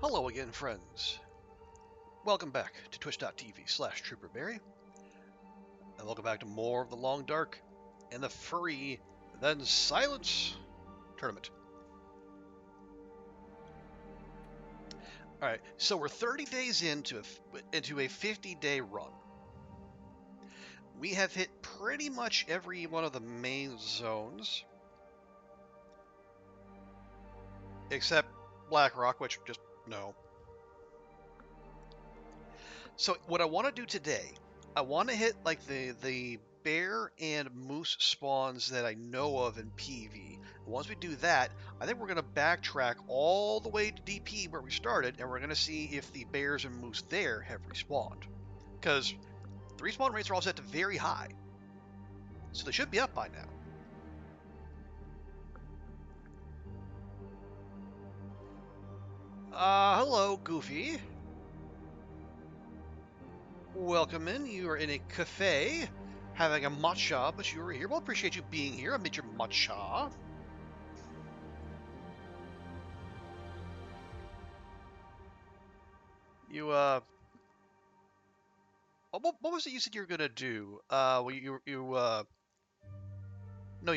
Hello again, friends. Welcome back to twitch.tv/TrooperBerry, and welcome back to more of the Long Dark and the Furry Then Silence tournament. Alright, so we're 30 days into a 50-day run. We have hit pretty much every one of the main zones, except Blackrock, which just no. So what I want to do today, I want to hit like the bear and moose spawns that I know of in PV. Once we do that, I think we're going to backtrack all the way to DP where we started, and we're going to see if the bears and moose there have respawned. Because the respawn rates are all set to very high, so they should be up by now. Hello, Goofy. Welcome in. You are in a cafe having a matcha, but you are here. Well, appreciate you being here. I made your matcha. You, what was it you said you were gonna do? No, you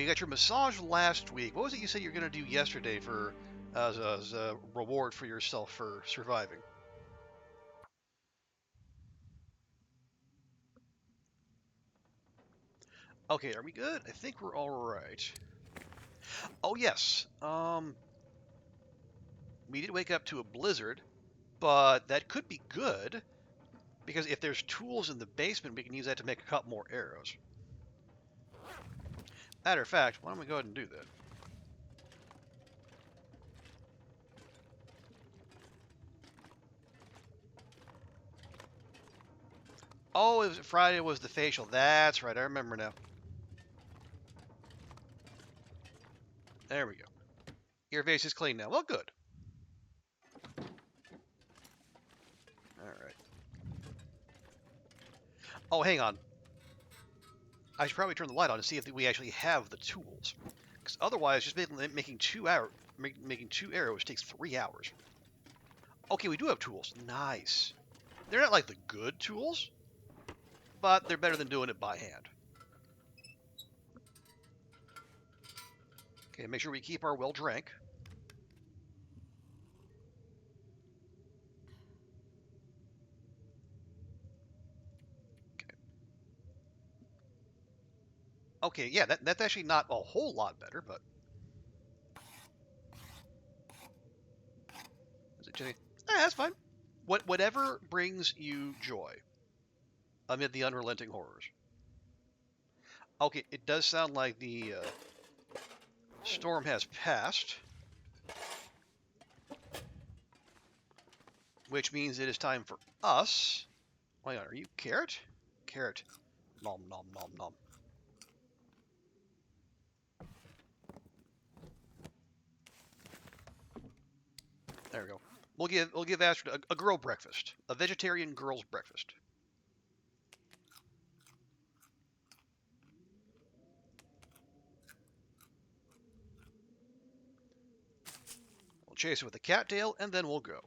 got your massage last week. What was it you said you were gonna do yesterday for, as a reward for yourself for surviving? Okay, are we good? I think we're all right. Oh yes, we did wake up to a blizzard, but that could be good because if there's tools in the basement, we can use that to make a couple more arrows. Matter of fact, why don't we go ahead and do that? Oh, it was Friday was the facial. That's right, I remember now. There we go. Your face is clean now. Well, good. Alright. Oh, hang on. I should probably turn the light on to see if we actually have the tools. Because otherwise, just making two arrows takes 3 hours. Okay, we do have tools. Nice. They're not like the good tools, but they're better than doing it by hand. Okay, make sure we keep our well drank. Okay, yeah, that's actually not a whole lot better, but... Is it Jenny? That's fine. Whatever brings you joy amid the unrelenting horrors. Okay, it does sound like the storm has passed, which means it is time for us. Hang on, are you carrot? Carrot. Nom nom nom nom. There we go. We'll give Astrid a girl breakfast, a vegetarian girl's breakfast. We'll chase it with a cattail, and then we'll go.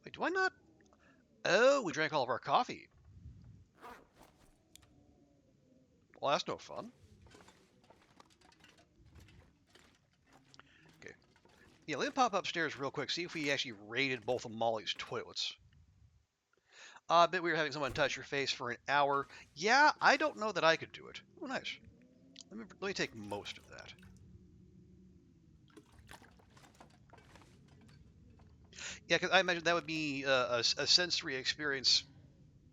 Wait, do I not? Oh, we drank all of our coffee. Well, that's no fun. Okay. Yeah, let me pop upstairs real quick, see if we actually raided both of Molly's toilets. I bet we were having someone touch your face for an hour. Yeah, I don't know that I could do it. Oh, nice. Let me take most of that. Yeah, because I imagine that would be a sensory experience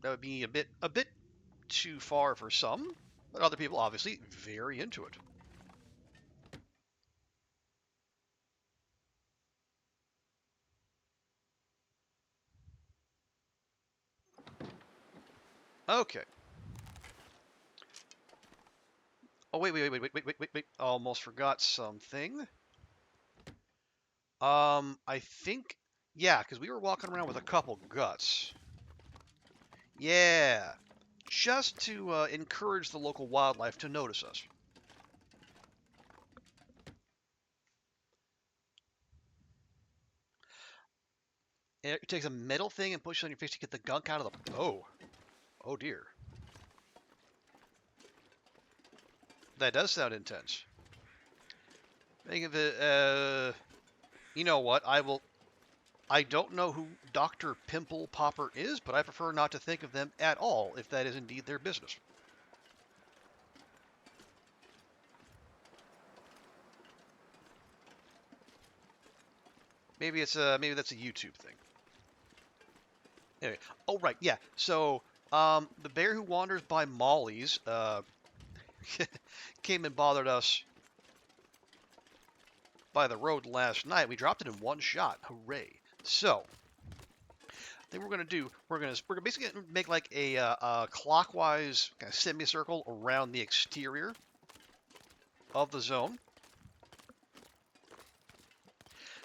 that would be a bit too far for some, but other people obviously very into it. Okay. Oh wait. Almost forgot something. I think, yeah, because we were walking around with a couple guts. Yeah, just to encourage the local wildlife to notice us. And it takes a metal thing and pushes on your face to get the gunk out of the... Oh dear. That does sound intense. Think of it, you know what? I don't know who Dr. Pimple Popper is, but I prefer not to think of them at all if that is indeed their business. Maybe maybe that's a YouTube thing. Anyway, oh right, yeah. So the bear who wanders by Molly's came and bothered us by the road last night. We dropped it in one shot. Hooray! So I think we're basically gonna make like a clockwise kind of semicircle around the exterior of the zone.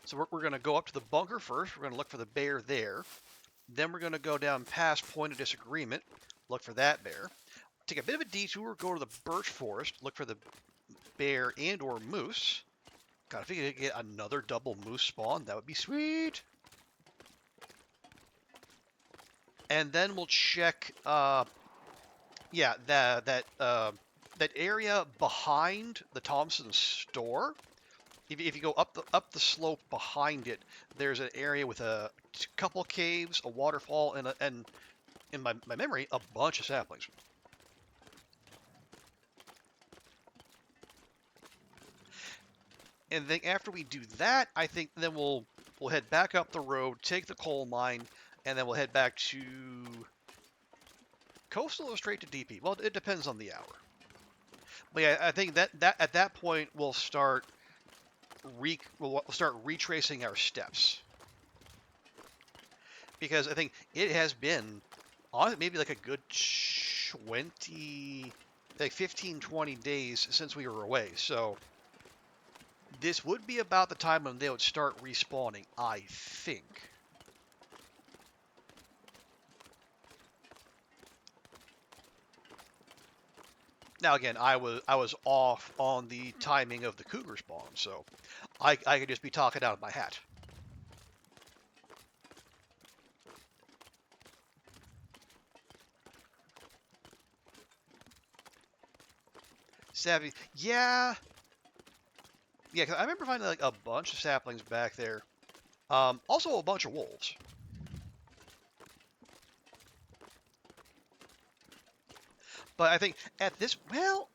So we're going to go up to the bunker first. We're going to look for the bear there. Then we're going to go down past Point of Disagreement, look for that bear. Take a bit of a detour, go to the birch forest, look for the bear and or moose. God, if we could get another double moose spawn, that would be sweet. And then we'll check, yeah, that area behind the Thompson store. If you go up the slope behind it, there's an area with a couple caves, a waterfall, and in my memory, a bunch of saplings. And then after we do that, I think then we'll head back up the road, take the coal mine, and then we'll head back to Coastal or straight to DP. Well, it depends on the hour. But yeah, I think that at that point we'll start retracing our steps, because I think it has been on maybe like a good 15, 20 days since we were away. So this would be about the time when they would start respawning, I think. Now again, I was off on the timing of the cougar spawn, so I could just be talking out of my hat. Savvy, yeah, 'cause I remember finding like a bunch of saplings back there. Also a bunch of wolves. But I think at this, well,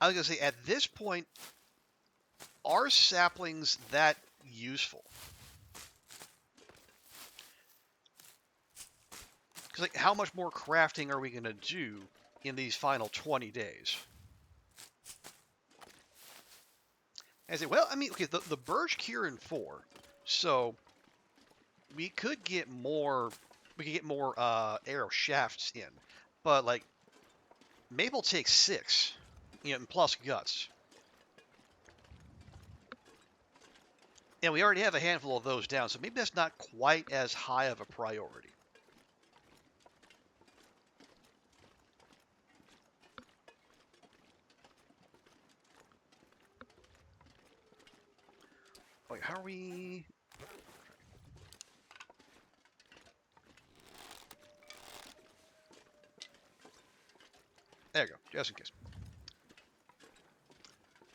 I was gonna say at this point, are saplings that useful? Because like, how much more crafting are we gonna do in these final 20 days? I say, well, I mean, okay, the birch cure in 4, so we could get more. We could get more arrow shafts in, but like maple takes 6, and plus guts. And we already have a handful of those down, so maybe that's not quite as high of a priority. Wait, how are we? There you go, just in case.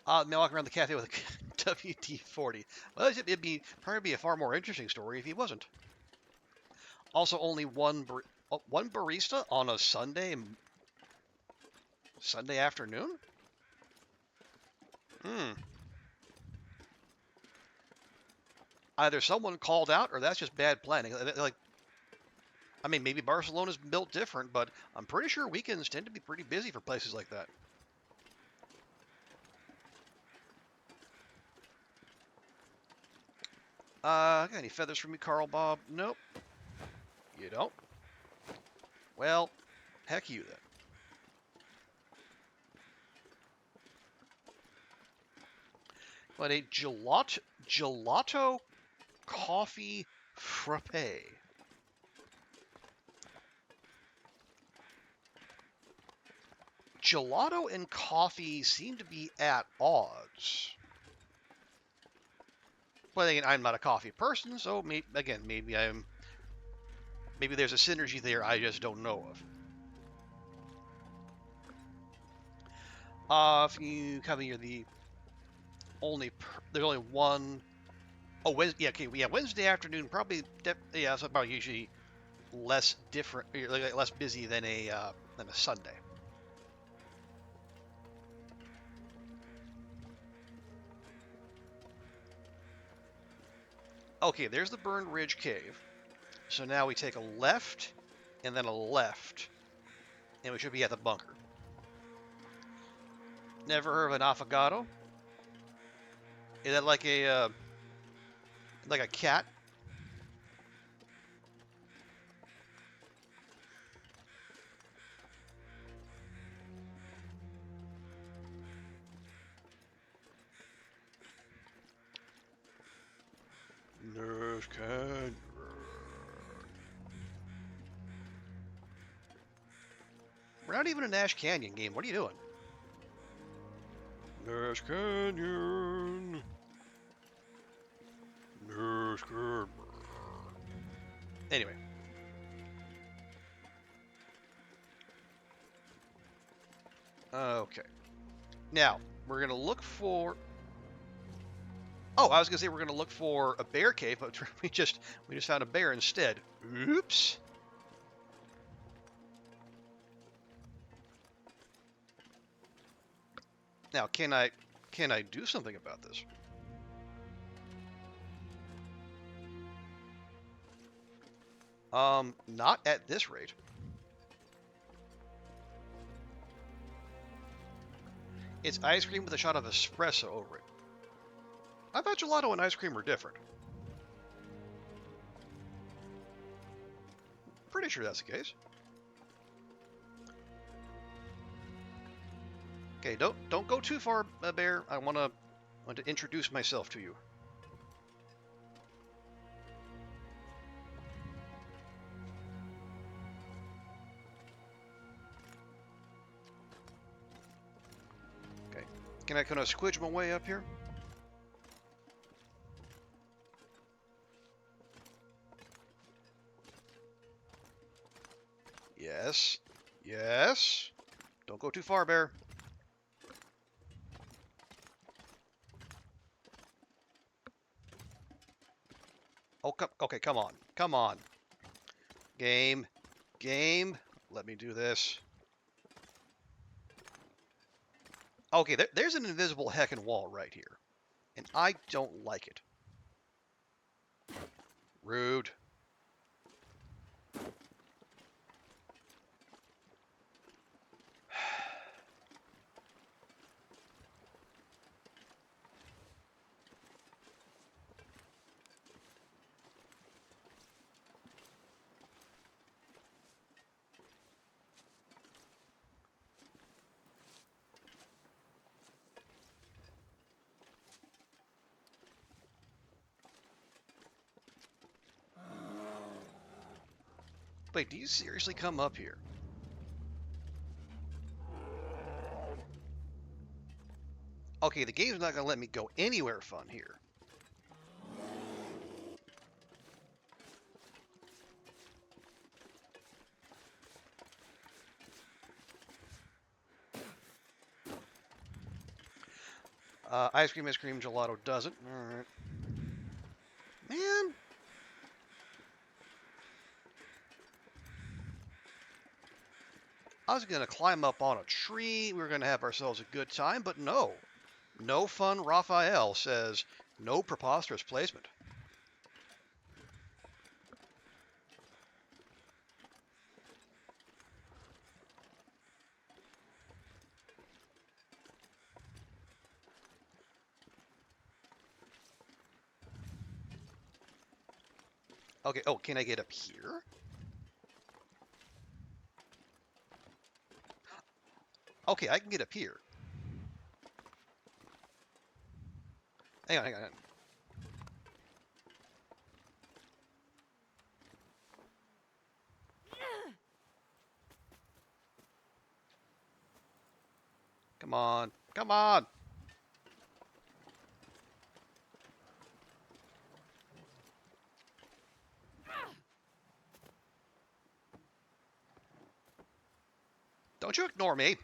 Now walking around the cafe with a WD-40. Well, it'd probably be a far more interesting story if he wasn't. Also, only one barista on a Sunday afternoon. Either someone called out, or that's just bad planning. Like, I mean, maybe Barcelona's built different, but I'm pretty sure weekends tend to be pretty busy for places like that. Got any feathers for me, Carl Bob? Nope. You don't? Well, heck you then. But a gelato coffee frappe. Gelato and coffee seem to be at odds. But again, I'm not a coffee person, so maybe there's a synergy there I just don't know of. If you come here, there's only one. Oh, Wednesday. Yeah, okay. Yeah, Wednesday afternoon probably. Yeah, it's about usually less different, less busy than a Sunday. Okay, there's the Burned Ridge Cave. So now we take a left, and then a left, and we should be at the bunker. Never heard of an affogato? Is that like a cat? Nurse can. We're not even in Ash Canyon game. What are you doing? Nash Canyon. Nash Canyon. Anyway. Okay. Now, we're going to look for... Oh, I was going to say we're going to look for a bear cave, but we just found a bear instead. Oops. Now, can I do something about this? Not at this rate. It's ice cream with a shot of espresso over it. I thought gelato and ice cream were different. Pretty sure that's the case. Okay, don't go too far, Bear. I want to introduce myself to you. Okay, can I kind of squidge my way up here? Yes. Yes. Don't go too far, Bear. Oh, okay, come on. Come on. Game. Game. Let me do this. Okay, there's an invisible heckin' wall right here. And I don't like it. Rude. Wait, do you seriously come up here? Okay, the game's not gonna let me go anywhere fun here. Ice cream, gelato doesn't. Alright. Man. I was gonna climb up on a tree, we were gonna have ourselves a good time, but no. No fun Raphael says, no preposterous placement. Okay, oh, can I get up here? Okay, I can get up here. Hang on. Come on. Come on. Don't you ignore me.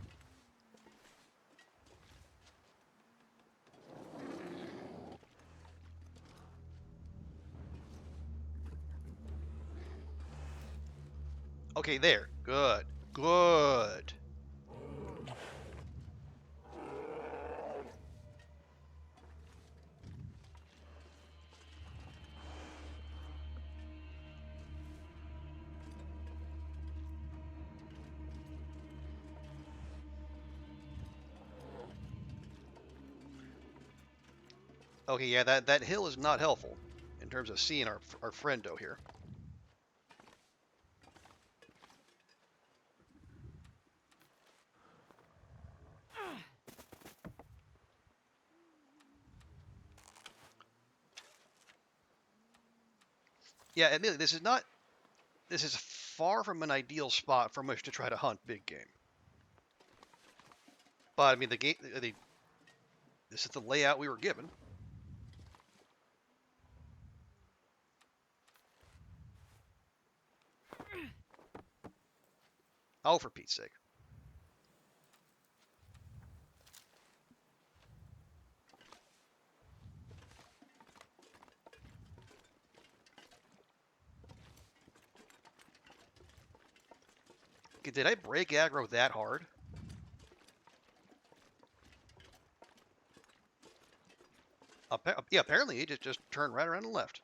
Okay, there. Good. Good. Okay, yeah, that hill is not helpful in terms of seeing our friendo here. Yeah, admittedly, this is far from an ideal spot from which to try to hunt big game. But I mean, this is the layout we were given. Oh, for Pete's sake. Did I break aggro that hard? Yeah, apparently he just turned right around and left.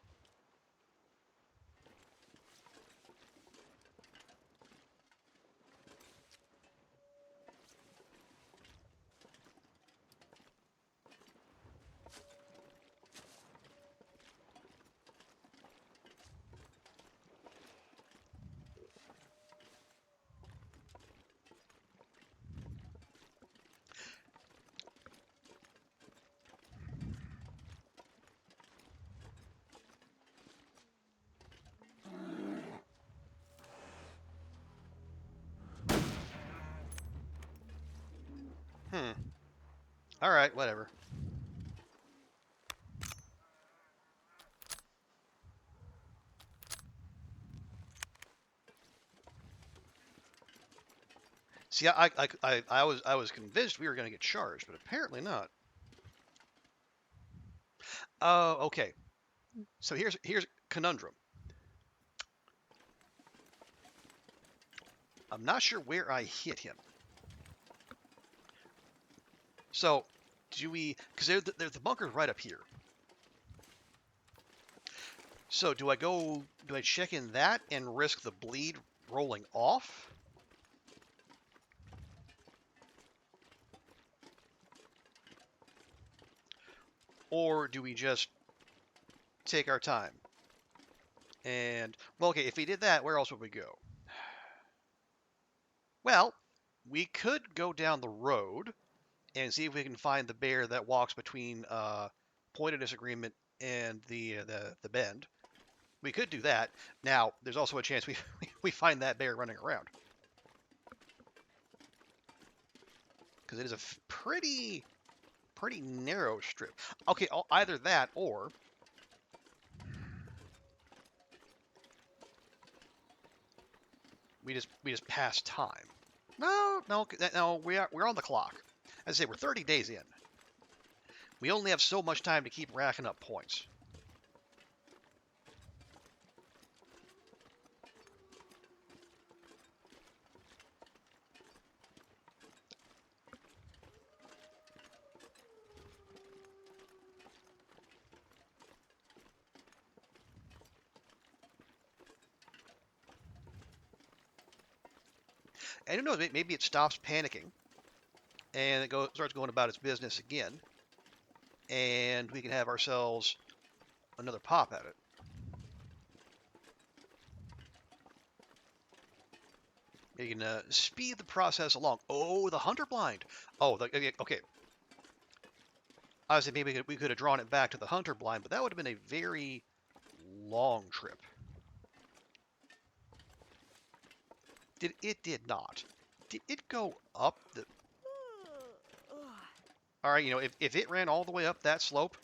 All right, whatever. See, I was convinced we were going to get charged, but apparently not. Oh, okay. So here's conundrum. I'm not sure where I hit him. So do we? Because the bunker's right up here. So do I go? Do I check in that and risk the bleed rolling off? Or do we just take our time? And, well, okay, if we did that, where else would we go? Well, we could go down the road and see if we can find the bear that walks between Point of Disagreement and the bend. We could do that. Now, there's also a chance we find that bear running around. Because it is a pretty narrow strip. Okay, either that or we just pass time. No, we're on the clock. As I say, we're 30 days in. We only have so much time to keep racking up points. And who knows, maybe it stops panicking and it starts going about its business again, and we can have ourselves another pop at it. You can speed the process along. Oh, the hunter blind. Oh, okay. I was saying maybe we could have drawn it back to the hunter blind, but that would have been a very long trip. It did not. Did it go up the... All right, if it ran all the way up that slope,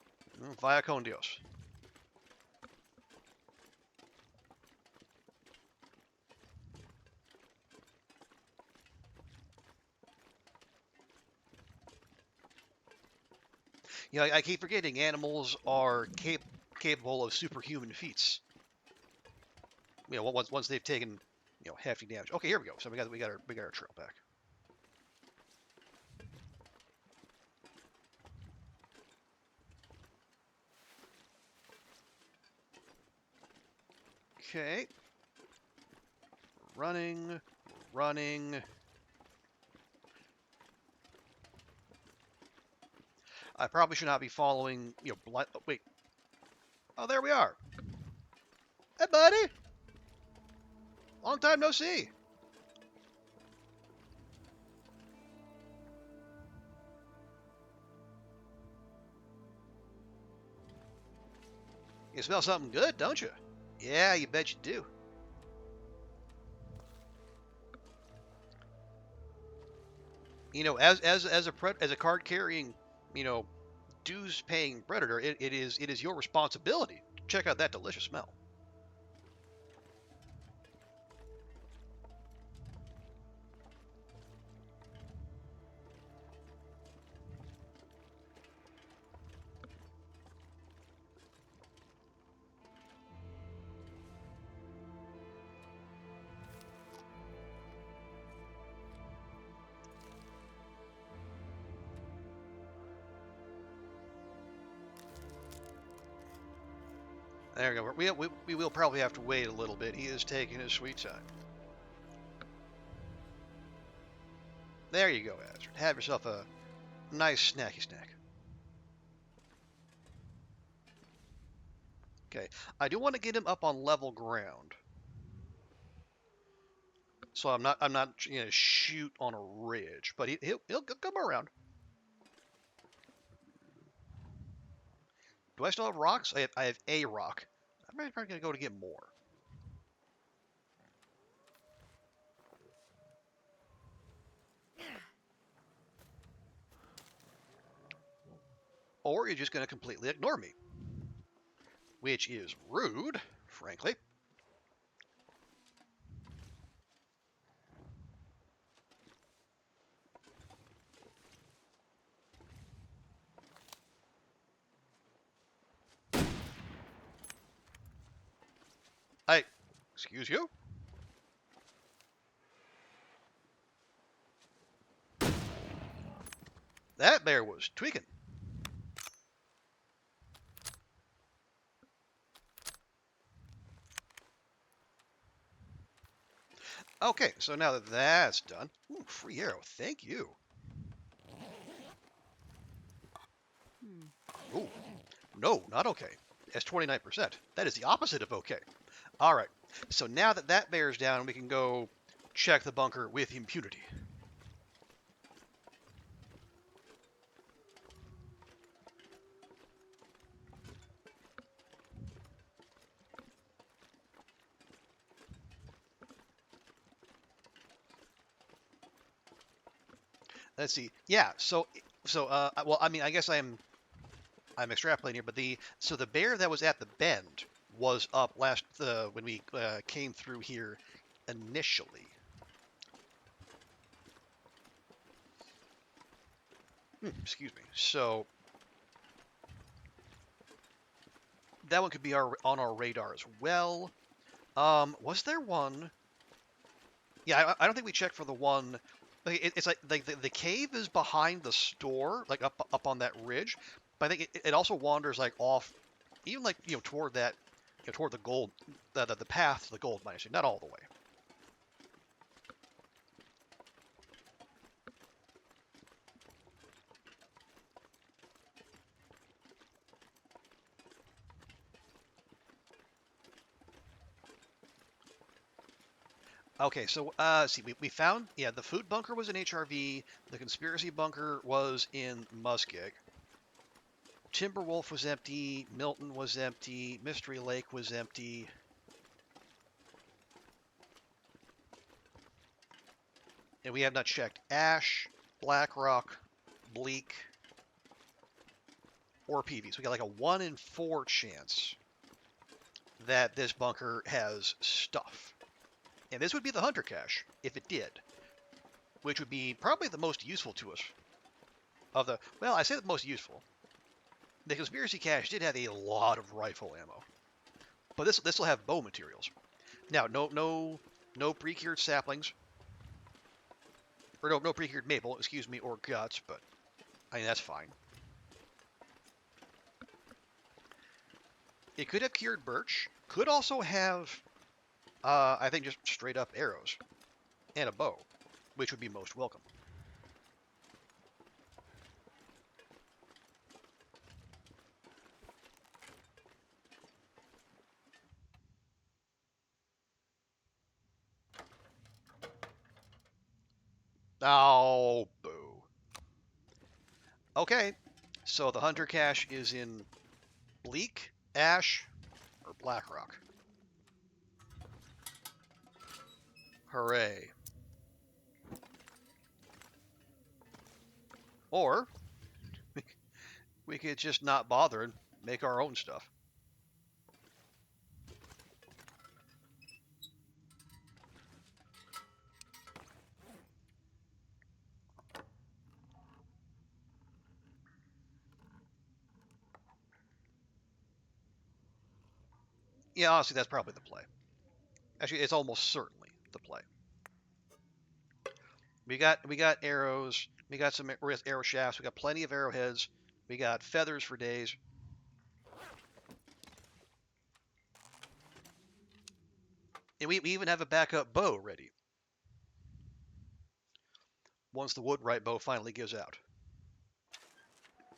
via con Dios. You know, I keep forgetting animals are capable of superhuman feats. You know, once they've taken, you know, hefty damage. Okay, here we go. So we got our trail back. Okay. Running, running. I probably should not be following, you know, blind. Oh, wait. Oh, there we are. Hey, buddy. Long time no see. You smell something good, don't you? Yeah, you bet you do. You know, as a card carrying, you know, dues paying predator, it is your responsibility to check out that delicious smell. There we go. We will probably have to wait a little bit. He is taking his sweet time. There you go, Azard. Have yourself a nice snacky snack. Okay, I do want to get him up on level ground, so I'm not you know, shoot on a ridge, but he'll come around. Do I still have rocks? I have a rock. I'm probably gonna go to get more. Or you're just gonna completely ignore me, which is rude, frankly. I, excuse you. That bear was tweaking. Okay, so now that that's done, ooh, free arrow. Thank you. Ooh, no, not okay. That's 29%. That is the opposite of okay. All right. So now that that bears down, we can go check the bunker with impunity. Let's see. Yeah. Well, I mean, I guess I'm extrapolating here, but the bear that was at the bend was up last when we came through here initially. Excuse me. So that one could be on our radar as well. Was there one? Yeah, I don't think we checked for the one. It's like the cave is behind the store, like up on that ridge. But I think it also wanders like off, even like you know toward that, you know, toward the gold, the path to the gold mine. Not all the way. Okay, so see, we found the food bunker was in HRV, the conspiracy bunker was in Muskeg, Timberwolf was empty, Milton was empty, Mystery Lake was empty. And we have not checked Ash, Blackrock, Bleak, or PV. So we got like a 1 in 4 chance that this bunker has stuff. And this would be the Hunter cache, if it did. Which would be probably the most useful to us. Well, I say the most useful. The conspiracy cache did have a lot of rifle ammo, but this will have bow materials. Now, no pre-cured saplings, or no pre-cured maple, excuse me, or guts, but I mean that's fine. It could have cured birch. Could also have, I think, just straight up arrows and a bow, which would be most welcome. Oh, boo. Okay, so the hunter cache is in Bleak, Ash, or Blackrock. Hooray. Or we could just not bother and make our own stuff. Yeah, honestly, that's probably the play. Actually, it's almost certainly the play. We got arrows. We got some arrow shafts. We got plenty of arrowheads. We got feathers for days. And we even have a backup bow ready once the woodright bow finally gives out.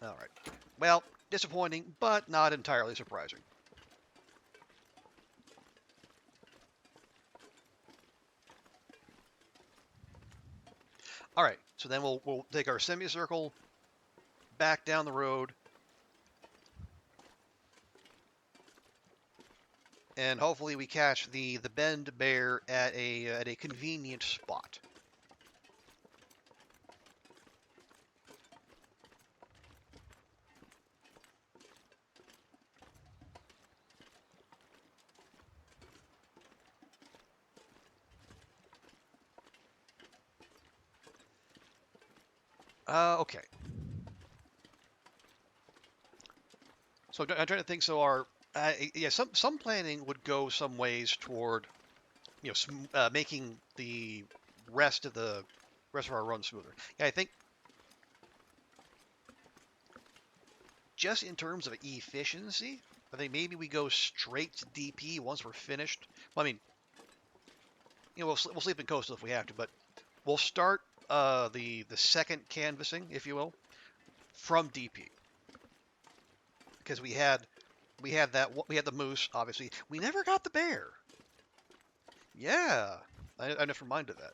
All right. Well, disappointing, but not entirely surprising. All right. So then we'll take our semicircle back down the road, and hopefully we catch the bend bear at a convenient spot. Okay. So I'm trying to think. So yeah, some planning would go some ways toward making the rest of our run smoother. Yeah, I think just in terms of efficiency, I think maybe we go straight to DP once we're finished. Well, I mean, we'll sleep in coastal if we have to, but we'll start the second canvassing, if you will, from DP because we had the moose. Obviously, we never got the bear. Yeah, I never minded that.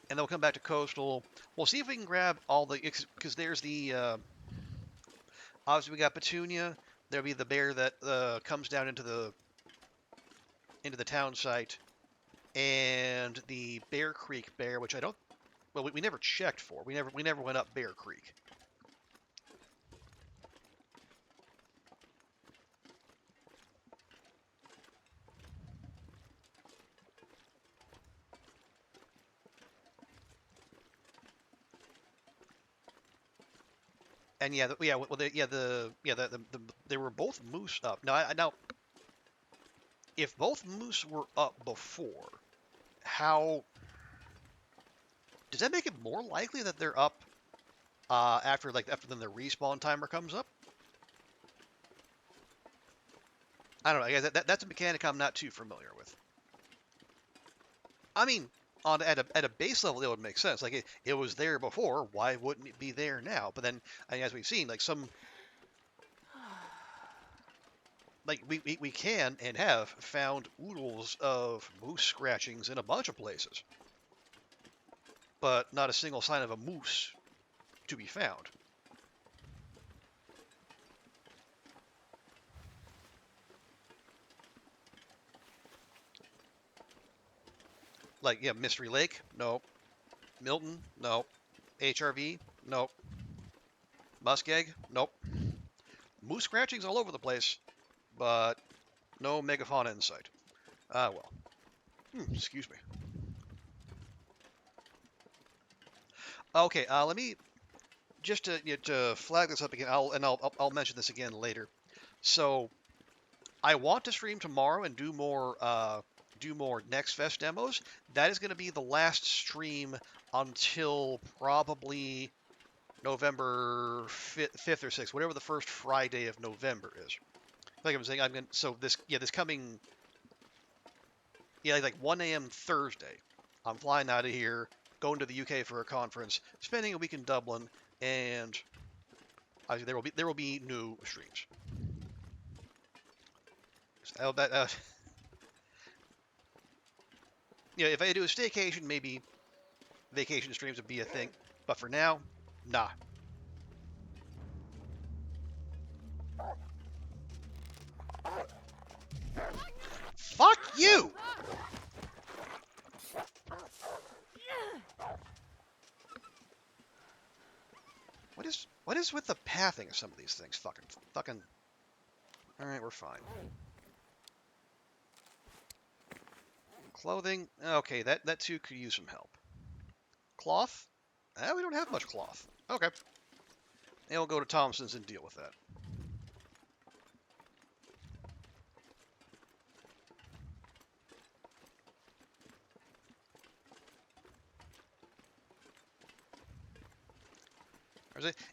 And then we'll come back to coastal. We'll see if we can grab all the because there's the obviously we got Petunia. There'll be the bear that comes down into the town site, and the Bear Creek bear, which I don't. Well, we never checked for. We never went up Bear Creek. And yeah, they were both moose up. Now, if both moose were up before, how does that make it more likely that they're up after then their respawn timer comes up? I don't know. I guess that's a mechanic I'm not too familiar with. I mean, at a base level, it would make sense. Like it was there before. Why wouldn't it be there now? But then, I mean, as we've seen, like we can and have found oodles of moose scratchings in a bunch of places, but not a single sign of a moose to be found. Like, yeah, Mystery Lake, nope. Milton, nope. HRV, nope. Muskeg, nope. Moose scratchings all over the place, but no megafauna in sight. Ah, well. Excuse me. Okay, let me just to flag this up again. I'll mention this again later. So I want to stream tomorrow and do more Next Fest demos. That is going to be the last stream until probably November 5th or 6th, whatever the first Friday of November is. Like I'm saying, I'm going to, so this coming, like 1 a.m. Thursday, I'm flying out of here, going to the UK for a conference, spending a week in Dublin, and there will be new streams. So if I do a staycation, maybe vacation streams would be a thing. But for now, nah. Fuck you! What is with the pathing of some of these things? Fucking. All right, we're fine. Clothing. Okay, that too could use some help. Cloth. We don't have much cloth. Okay. And we'll go to Thompson's and deal with that.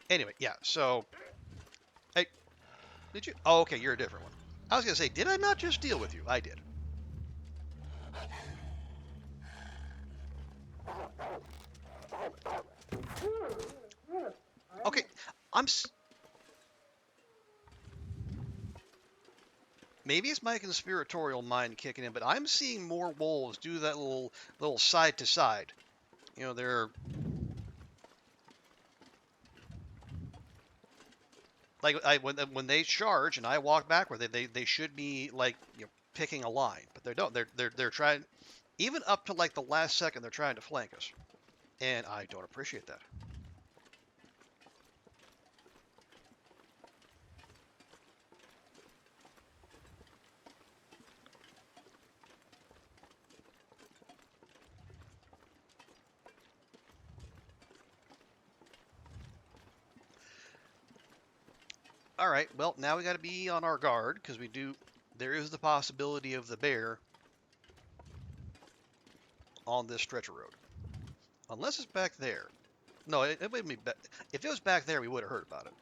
Anyway, yeah. So, hey, did you? Oh, okay, you're a different one. I was gonna say, did I not just deal with you? I did. Okay, maybe it's my conspiratorial mind kicking in, but I'm seeing more wolves do that little side to side. They're like when they charge and I walk backward, they should be like picking a line, but they don't. They're trying, even up to like the last second, they're trying to flank us, and I don't appreciate that. All right, well, now we got to be on our guard because there is the possibility of the bear on this stretch of road. Unless it's back there. No, it wouldn't be. If it was back there, we would have heard about it.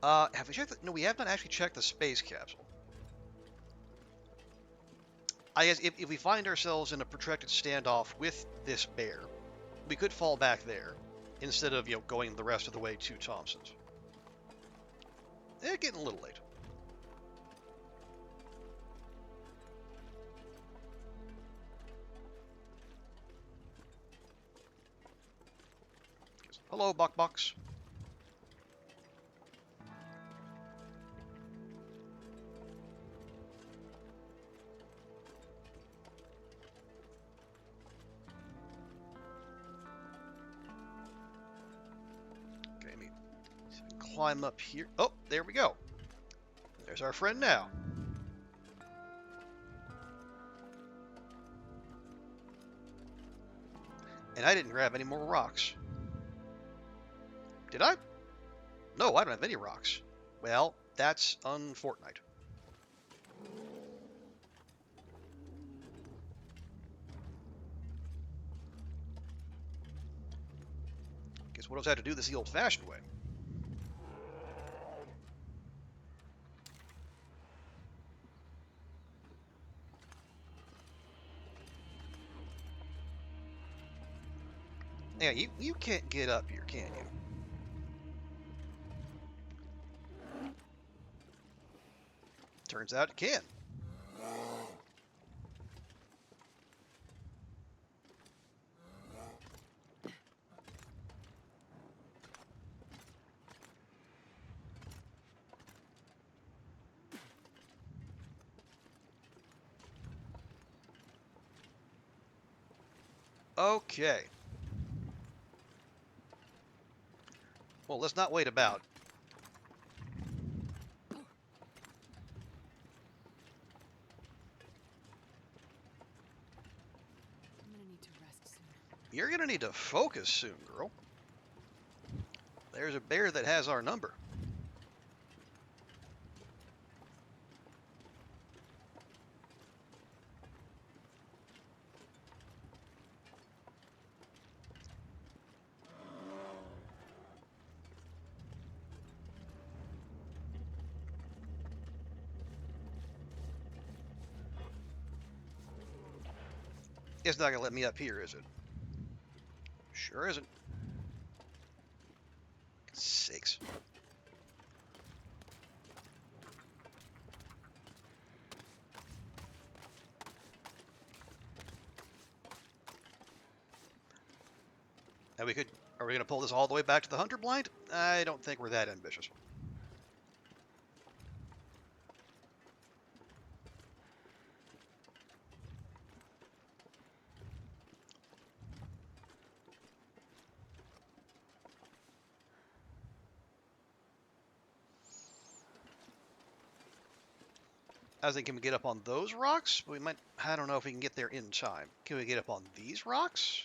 Have we checked? No, we have not actually checked the space capsule. I guess if we find ourselves in a protracted standoff with this bear, we could fall back there instead of going the rest of the way to Thompson's. It's getting a little late. Hello, Buckbox. Okay, let me climb up here. Oh, there we go. There's our friend now. And I didn't grab any more rocks. Did I? No, I don't have any rocks. Well, that's unfortunate. Guess we'll just have to do this the old-fashioned way. Yeah, you can't get up here, can you? Turns out it can. Okay. Well, let's not wait about. You're gonna need to focus soon, girl. There's a bear that has our number. It's not gonna let me up here, is it? Sure isn't. Sakes. Now we could. Are we gonna pull this all the way back to the hunter blind? I don't think we're that ambitious. I was thinking, can we get up on those rocks? We might. I don't know if we can get there in time. Can we get up on these rocks?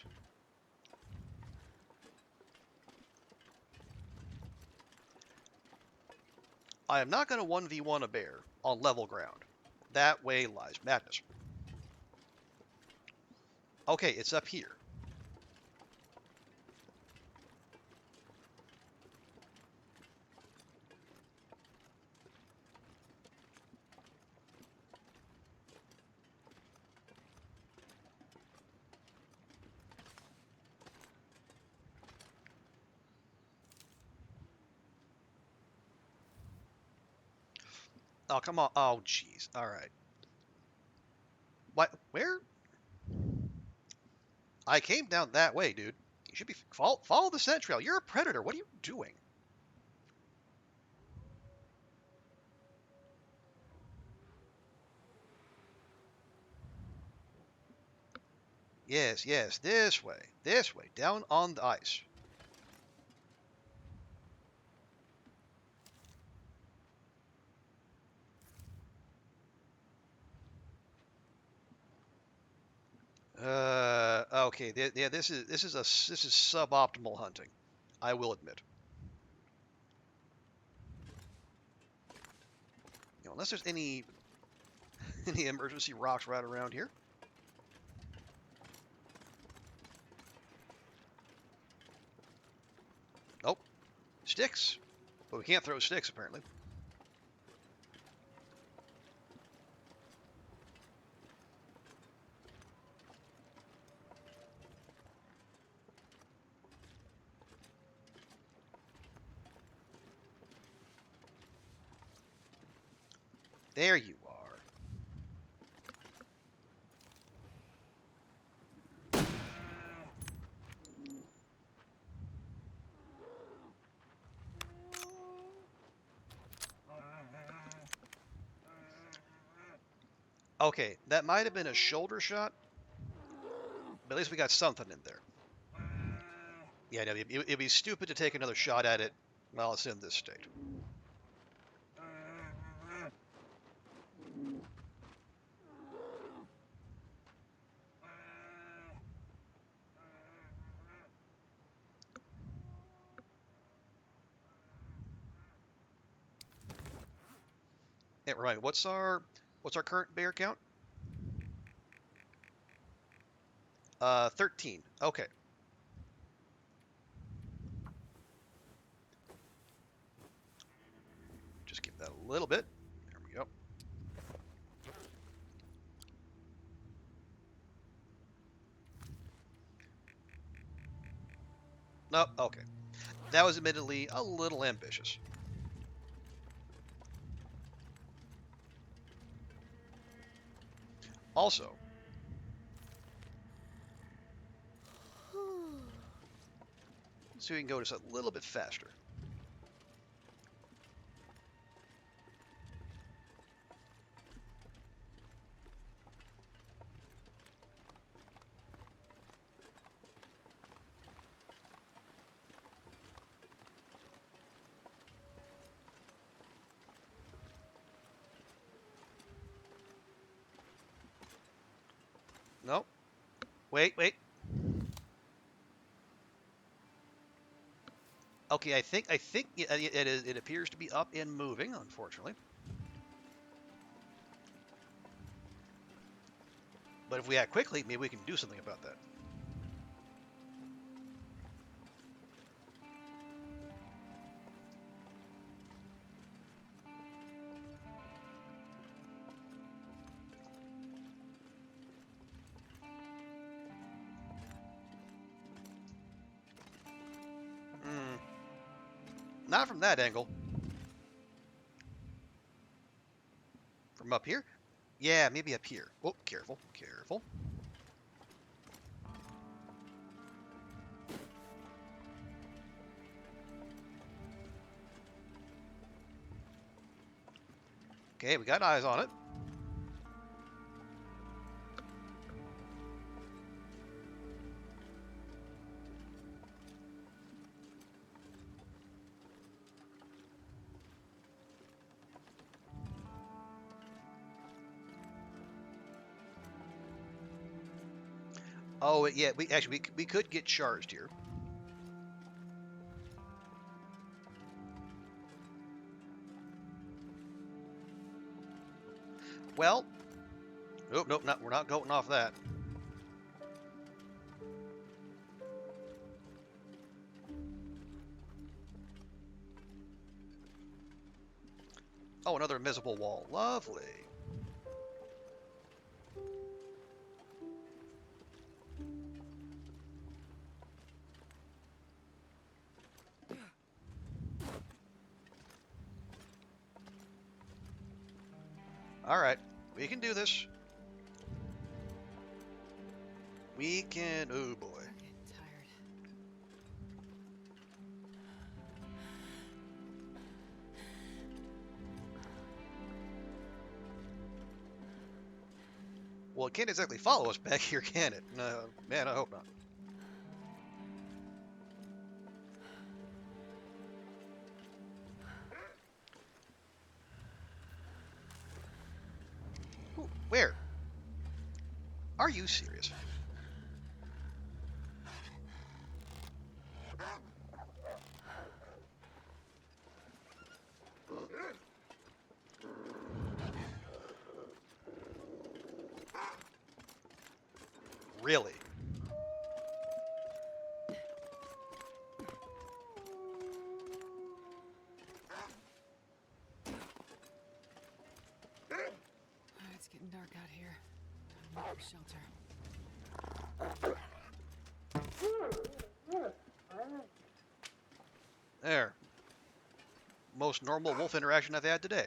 I am not going to 1v1 a bear on level ground. That way lies madness. Okay, it's up here. Oh, come on. Oh, jeez. All right. What? Where? I came down that way, dude. You should be follow the scent trail. You're a predator. What are you doing? Yes, yes. This way. This way. Down on the ice. Okay. Yeah, this is suboptimal hunting. I will admit. You know, unless there's any any emergency rocks right around here. Nope. Sticks. But we can't throw sticks apparently. There you are. Okay, that might have been a shoulder shot, but at least we got something in there. Yeah, no, it'd be stupid to take another shot at it while it's in this state. Yeah, right. What's our current bear count? 13. Okay. Just give that a little bit. There we go. Nope. Okay. That was admittedly a little ambitious. Also, so we can go just a little bit faster. Nope. Wait, wait. Okay, I think it appears to be up and moving, unfortunately. But if we act quickly, maybe we can do something about that. Hmm. Not from that angle. From up here? Yeah, maybe up here. Oh, careful, careful. Okay, we got eyes on it. Oh, yeah, we could get charged here. Well, nope, nope, we're not going off that. Oh, another invisible wall. Lovely. All right, we can do this. We can. Oh boy. I'm getting tired. Well, it can't exactly follow us back here, can it? No, man, I hope not. Ooh, where? Are you serious? Really? It's getting dark out here. Time to shelter. There. Most normal wolf interaction I've had today.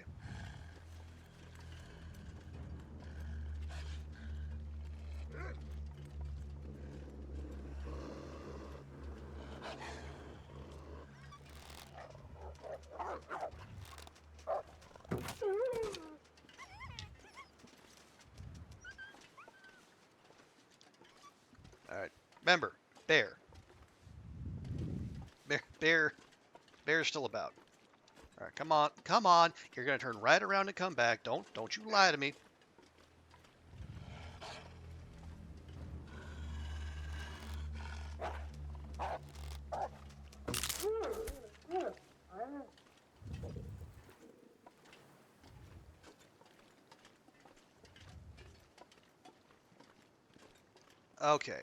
All right. Remember, bear. Bear's still about. All right, come on, come on. You're gonna turn right around and come back. Don't you lie to me. Okay.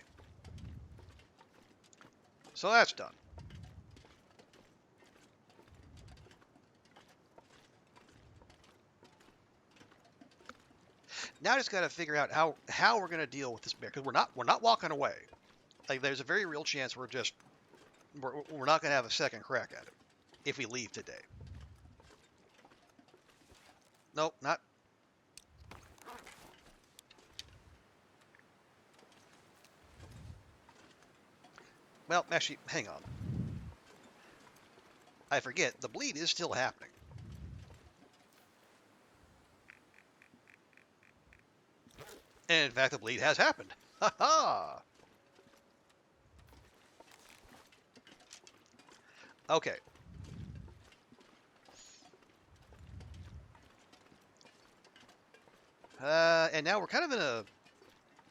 So that's done. Now I just got to figure out how we're gonna deal with this bear because we're not walking away. Like there's a very real chance we're not gonna have a second crack at it if we leave today. Nope, not. Well, actually, hang on. I forget the bleed is still happening. And in fact, the bleed has happened. Ha ha! Okay. And now we're kind of in a.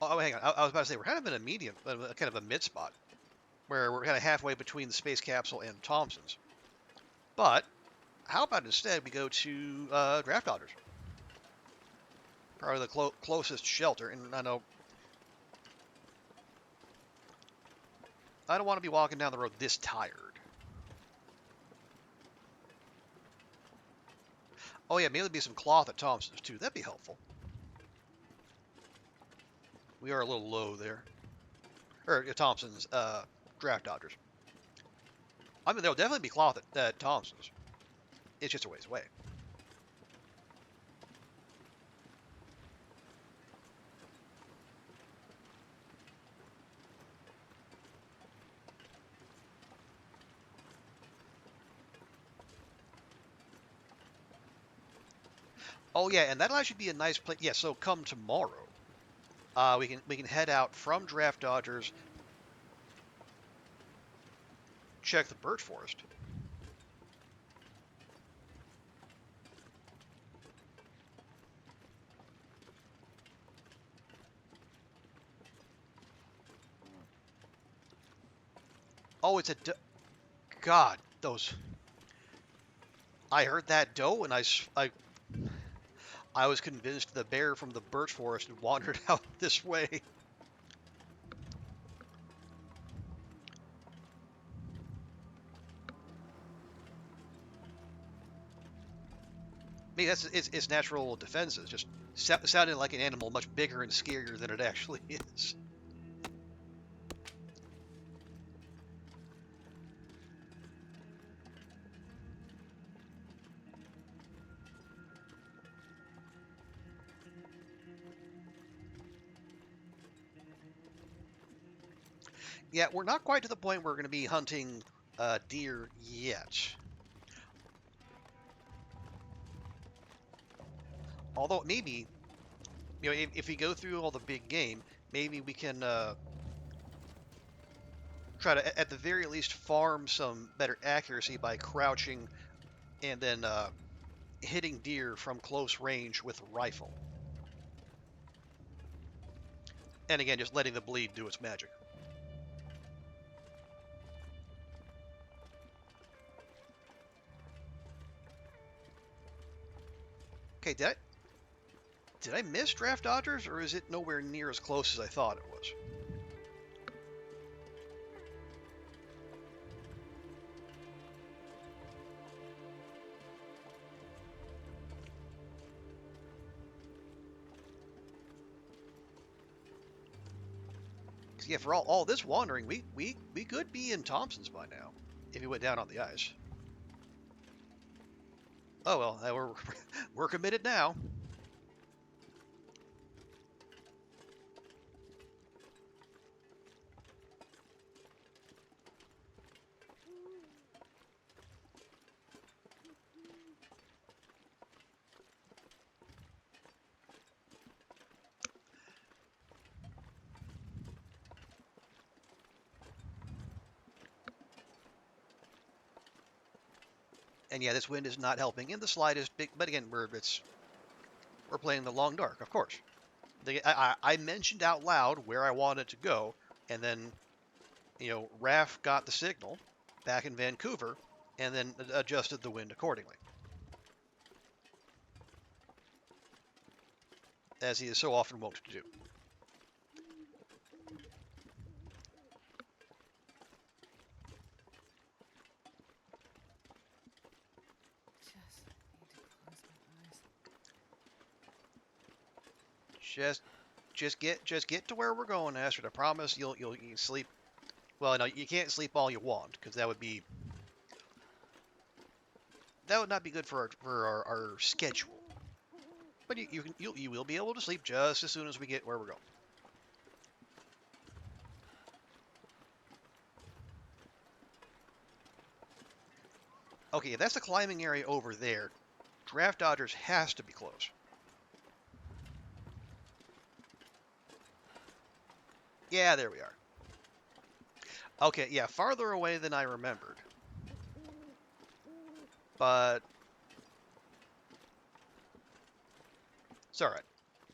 Oh, hang on. I was about to say we're kind of in a medium, kind of a mid spot, where we're kind of halfway between the space capsule and Thompson's. But how about instead we go to Draft Dodgers? Probably the closest shelter. And I know I don't want to be walking down the road this tired. Oh yeah, maybe there'll be some cloth at Thompson's too. That'd be helpful. We are a little low there. Or Thompson's Draft Dodgers. I mean, there'll definitely be cloth at Thompson's. It's just a ways away. Oh yeah, and that'll actually be a nice place. Yeah, so come tomorrow, we can head out from Draft Dodgers, check the birch forest. Oh, it's a God. Those. I heard that doe, and I was convinced the bear from the birch forest had wandered out this way. I mean, that's its natural defenses, just sounding like an animal much bigger and scarier than it actually is. Yeah, we're not quite to the point where we're going to be hunting deer yet. Although maybe, if we go through all the big game, maybe we can try to, at the very least, farm some better accuracy by crouching and then hitting deer from close range with a rifle. And again, just letting the bleed do its magic. Okay, did I miss Draft Dodgers, or is it nowhere near as close as I thought it was? Yeah, for all this wandering, we could be in Thompson's by now if we went down on the ice. Oh well, we're committed now. And yeah, this wind is not helping, and the slide is big. But again, we're playing the long dark, of course. I mentioned out loud where I wanted to go, and then Raph got the signal back in Vancouver, and then adjusted the wind accordingly, as he is so often wont to do. Just get to where we're going, Astrid. I promise you can sleep. Well, no, you can't sleep all you want, because that would not be good for our schedule. But you will be able to sleep just as soon as we get where we're going. Okay, if that's the climbing area over there, Draft Dodgers has to be close. Yeah, there we are. Okay, yeah, farther away than I remembered. But it's alright.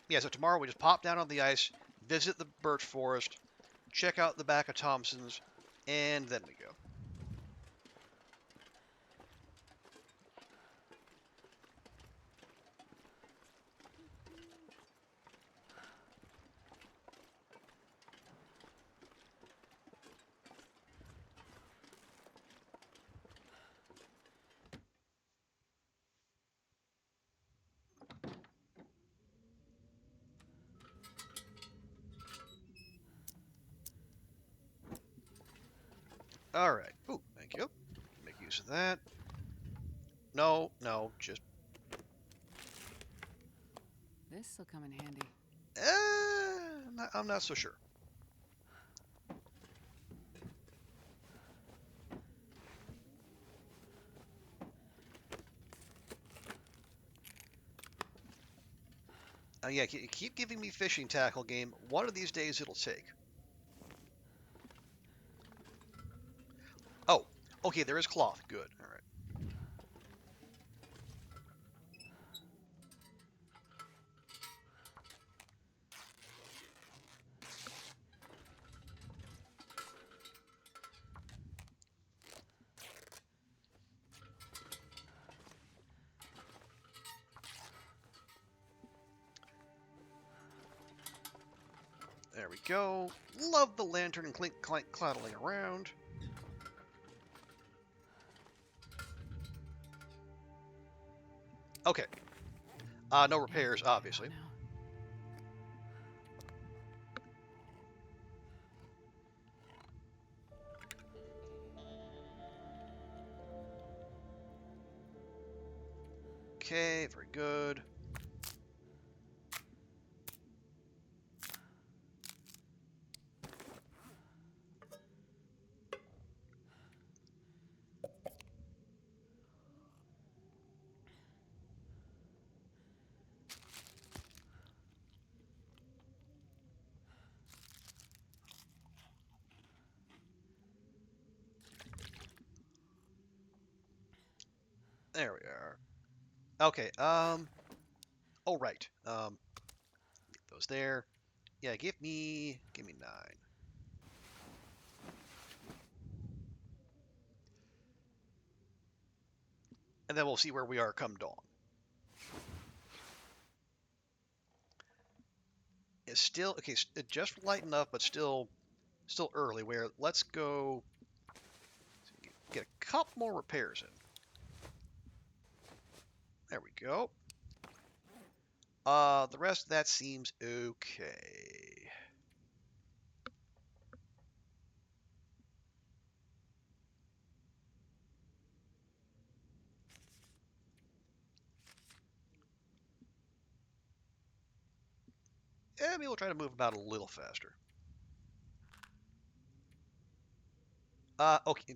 Yeah, so tomorrow we just pop down on the ice, visit the birch forest, check out the back of Thompson's, and then we go. All right. Ooh, thank you. Make use of that. No, no, just. This'll come in handy. I'm not so sure. Yeah, keep giving me fishing tackle, game. One of these days it'll take. Oh, okay, there is cloth. Good. All right. There we go. Love the lantern and clink clank clattling around. Okay. No repairs, Everything obviously. out now. Okay, very good. There we are. Okay, oh right. Those there. Yeah, give me 9. And then we'll see where we are come dawn. It's still okay, it just light enough, but still early. Where let's go get a couple more repairs in. There we go. The rest of that seems okay. Yeah, maybe we'll try to move about a little faster. Okay,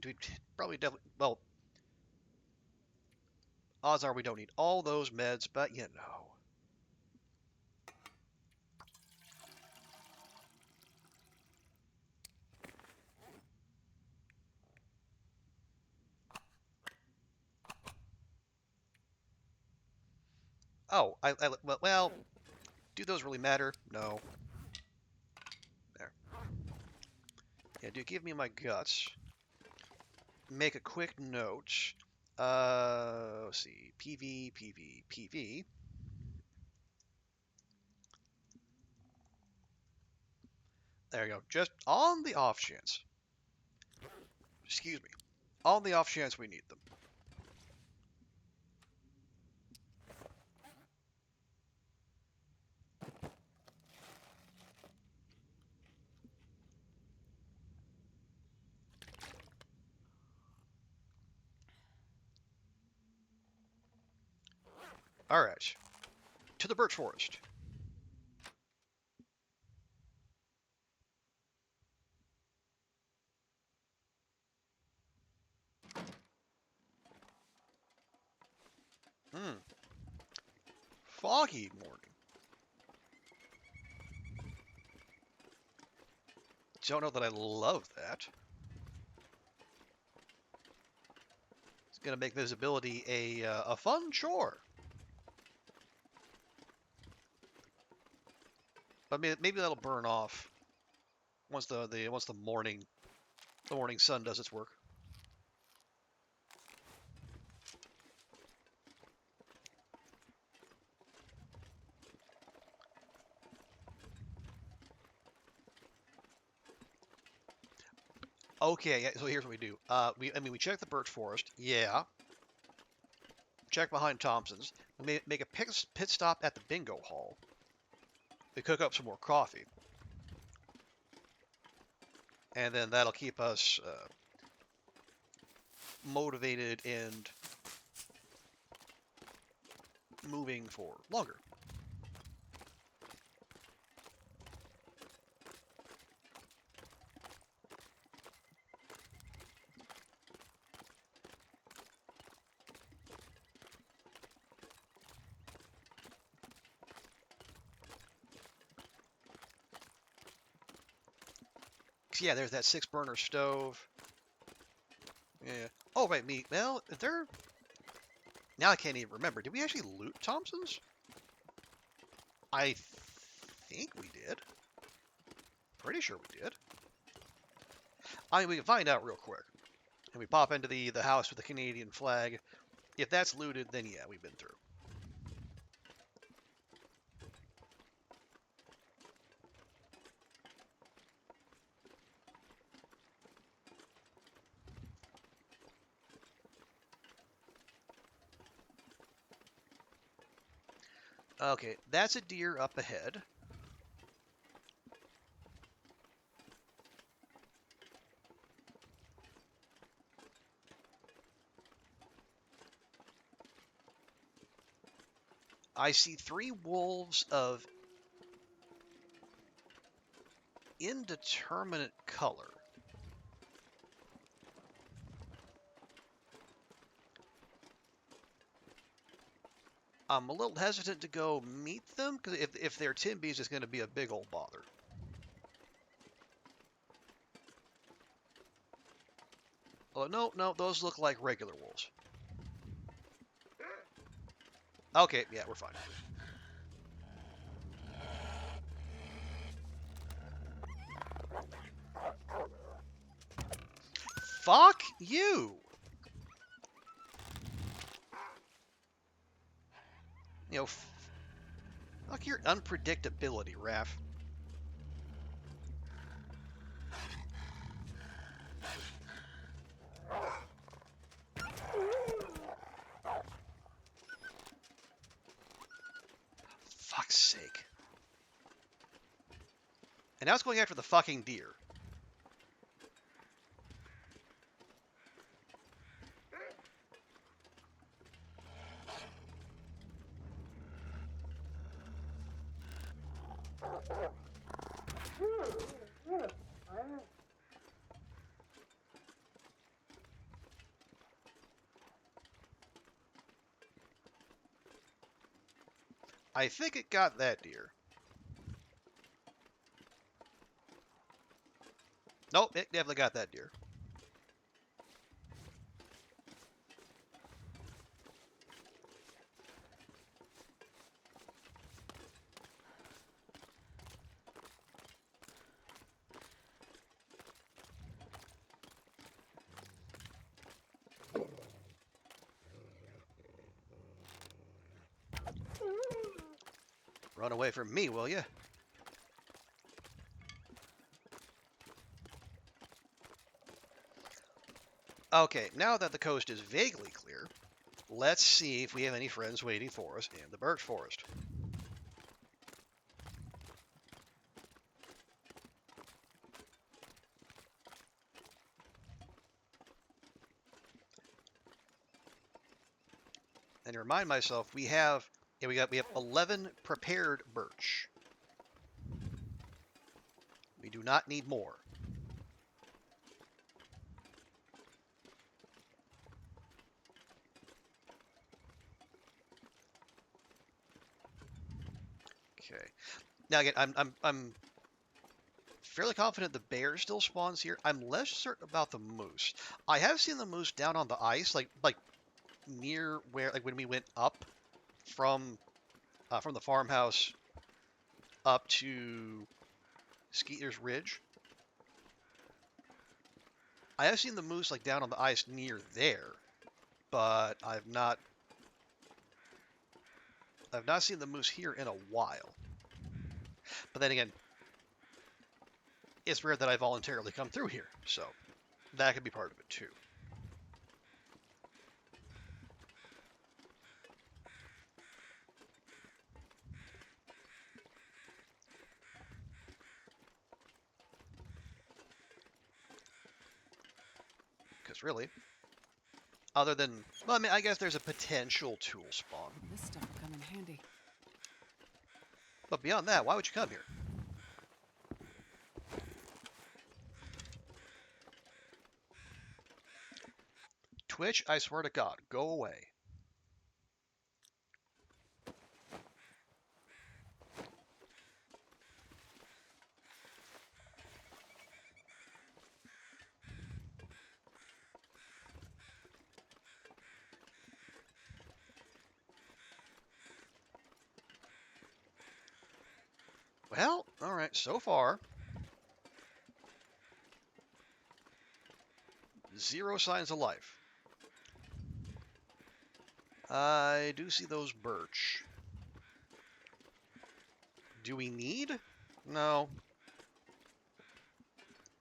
probably definitely. Well, odds are we don't need all those meds, but you know. Oh, well, do those really matter? No. There. Yeah, do give me my guts. Make a quick note. Let's see. PV, PV, PV. There you go. Just on the off chance. Excuse me. On the off chance we need them. All right. To the birch forest. Hmm. Foggy morning. Don't know that I love that. It's gonna make visibility a fun chore. But maybe that'll burn off once the morning sun does its work. Okay, yeah, so here's what we do. We check the birch forest. Yeah. Check behind Thompson's. We make a pit stop at the bingo hall. We cook up some more coffee, and then that'll keep us motivated and moving for longer. Yeah, there's that 6-burner stove. Yeah. Oh, right, me. Well, there. Now I can't even remember. Did we actually loot Thompson's? I think we did. Pretty sure we did. I mean, we can find out real quick. And we pop into the house with the Canadian flag. If that's looted, then yeah, we've been through. Okay, that's a deer up ahead. I see 3 wolves of indeterminate color. I'm a little hesitant to go meet them, because if they're Timbies, it's going to be a big old bother. Oh, no, those look like regular wolves. Okay, yeah, we're fine. Fuck you! You know, fuck your unpredictability, Raph. Fuck's sake. And now it's going after the fucking deer. I think it got that deer. Nope, it definitely got that deer. Run away from me, will ya? Okay, now that the coast is vaguely clear, let's see if we have any friends waiting for us in the birch forest. And to remind myself, we have 11 prepared birch. We do not need more. Okay. Now again, I'm fairly confident the bear still spawns here. I'm less certain about the moose. I have seen the moose down on the ice, like near where, like when we went up from the farmhouse up to Skeeter's Ridge. I have seen the moose like down on the ice near there, but I've not seen the moose here in a while. But then again, it's rare that I voluntarily come through here, so that could be part of it too. Because really, Other than, well, I mean, I guess there's a potential tool spawn. This stuff will come in handy. But beyond that, why would you come here? Twitch, I swear to God, go away. Well, all right, so far, zero signs of life. I do see those birch. Do we need? No.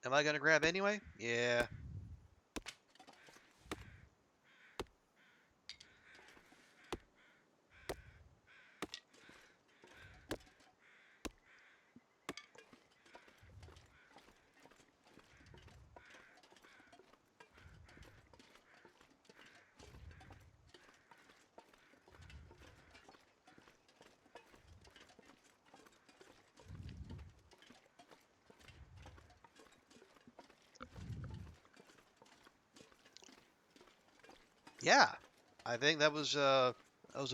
Am I going to grab anyway? Yeah. Yeah. I think that was a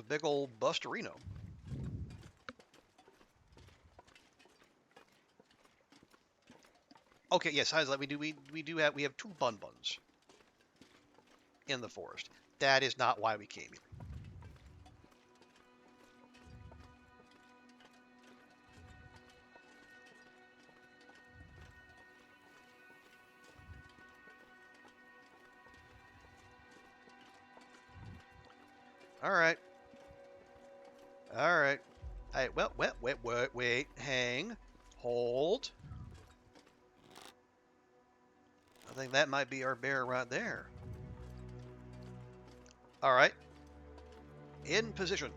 big old busterino. Okay, yes, we have two bun buns in the forest. That is not why we came here. All right. All right. Well, wait, hang, hold. I think that might be our bear right there. All right. In position.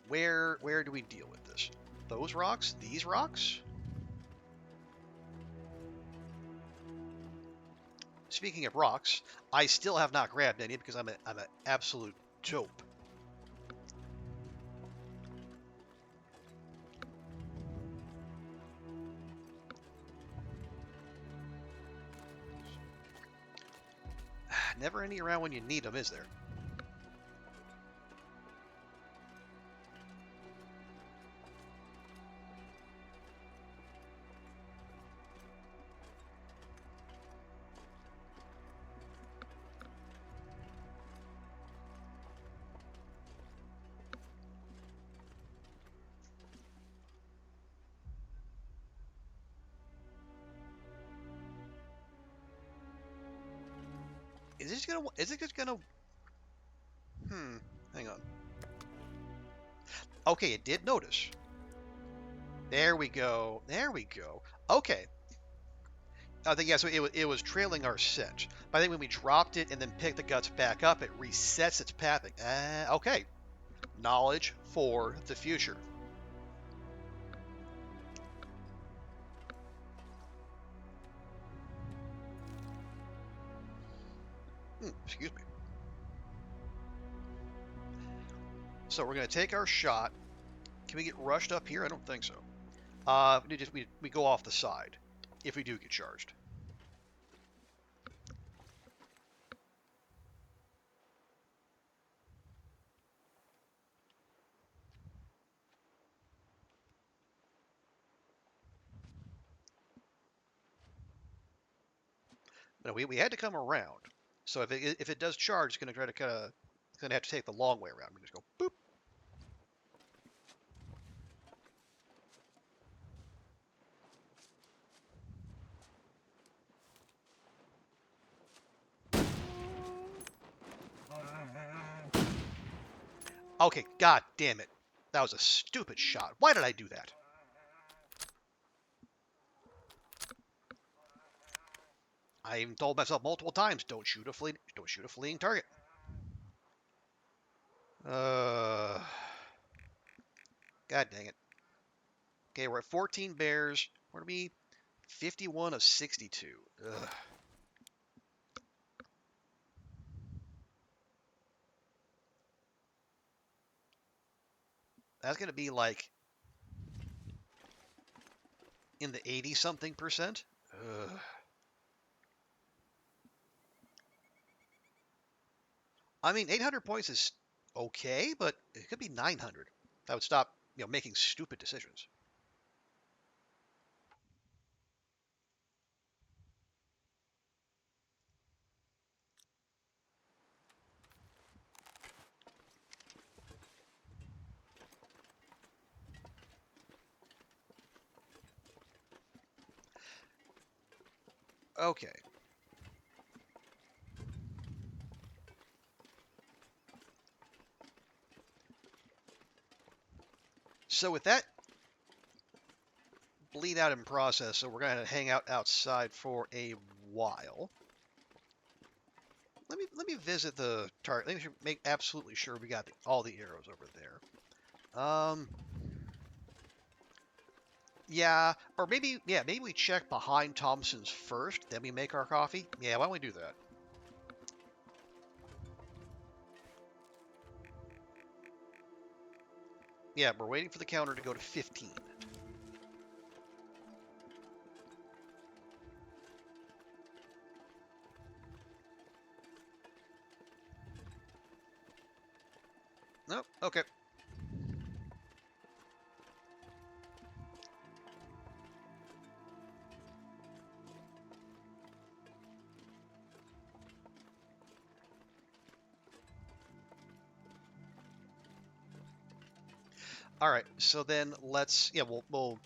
Where do we deal with this? Those rocks? These rocks? Speaking of rocks, I still have not grabbed any because I'm an absolute dope. Never any around when you need them, is there? Is it just gonna, hang on. Okay, it did notice. There we go. There we go. Okay. I think, yeah, so it was trailing our scent. But I think when we dropped it and then picked the guts back up, it resets its pathing. Okay. Knowledge for the future. Excuse me. So we're going to take our shot. Can we get rushed up here? I don't think so. We go off the side if we do get charged. No, we had to come around. So if it does charge, it's going to try to it's going to have to take the long way around. We just go boop. Okay, god damn it. That was a stupid shot. Why did I do that? I even told myself multiple times, don't shoot a fleeing target. God dang it. Okay, we're at 14 bears. We're gonna be 51 of 62. Ugh. That's going to be like in the 80 something percent. Ugh. I mean, 800 points is okay, but it could be 900. That would stop, making stupid decisions. Okay. So with that bleed out in process, so we're going to hang out outside for a while. Let me visit the target. Let me make absolutely sure we got all the arrows over there. Yeah, or maybe we check behind Thompson's first, then we make our coffee. Yeah, why don't we do that? Yeah, we're waiting for the counter to go to 15. Nope. Okay. All right. So then we'll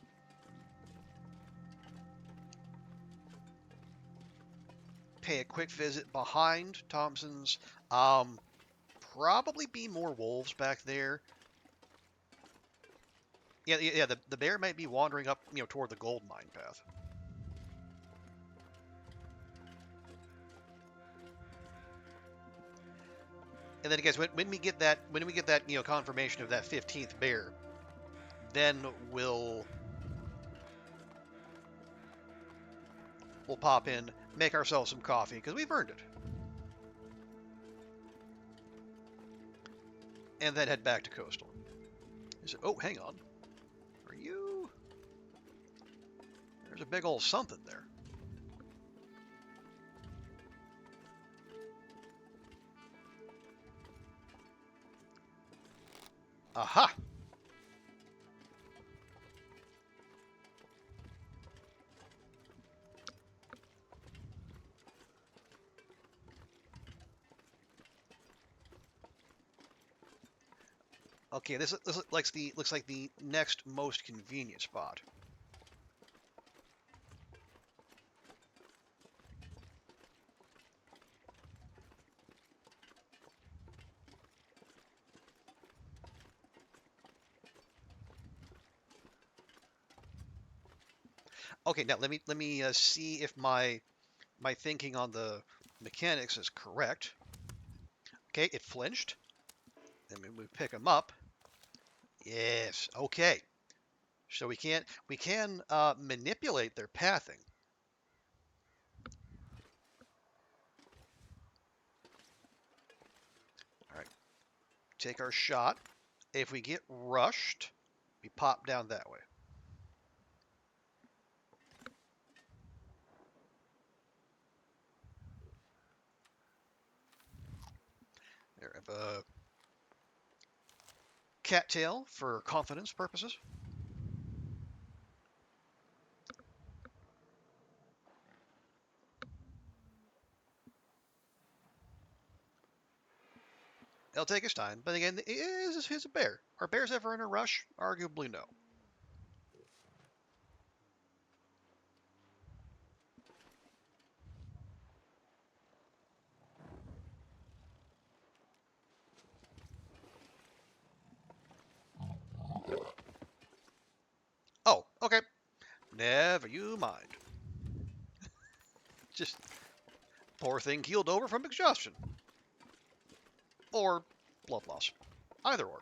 pay a quick visit behind Thompson's. Probably be more wolves back there. Yeah. The bear might be wandering up, toward the gold mine path. And then, guys, when we get that, confirmation of that 15th bear, then we'll pop in, make ourselves some coffee because we've earned it, and then head back to Coastal. Oh, hang on. Are you? There's a big old something there. Aha! Okay, this looks like the next most convenient spot. Okay, now let me see if my thinking on the mechanics is correct. Okay, it flinched. Then we pick him up. Yes. Okay. So we can manipulate their pathing. All right. Take our shot. If we get rushed, we pop down that way. There, I have a cattail for confidence purposes. It'll take us time, but again, he's a bear. Are bears ever in a rush? Arguably, no. Oh, okay. Never you mind. Just poor thing keeled over from exhaustion. Or blood loss. Either or.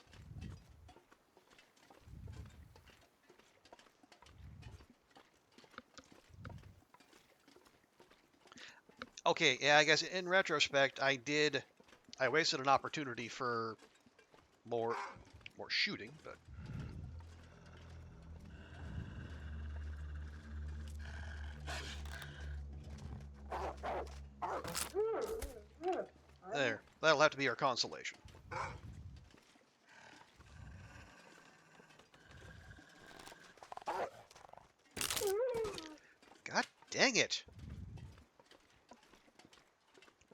Okay, yeah, I guess in retrospect, I wasted an opportunity for more shooting, but there, that'll have to be our consolation. God dang it!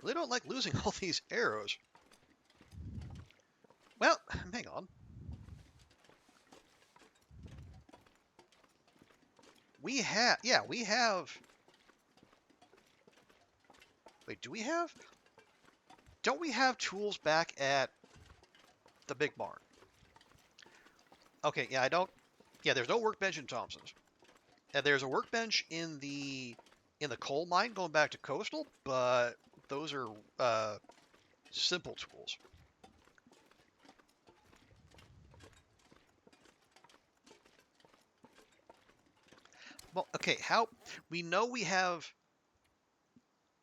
Really don't like losing all these arrows. Well, hang on. We have. Wait, do we have? Don't we have tools back at the big barn? Okay, yeah, I don't. Yeah, there's no workbench in Thompson's. And there's a workbench in the coal mine going back to coastal, but those are simple tools. Well, okay, how we know we have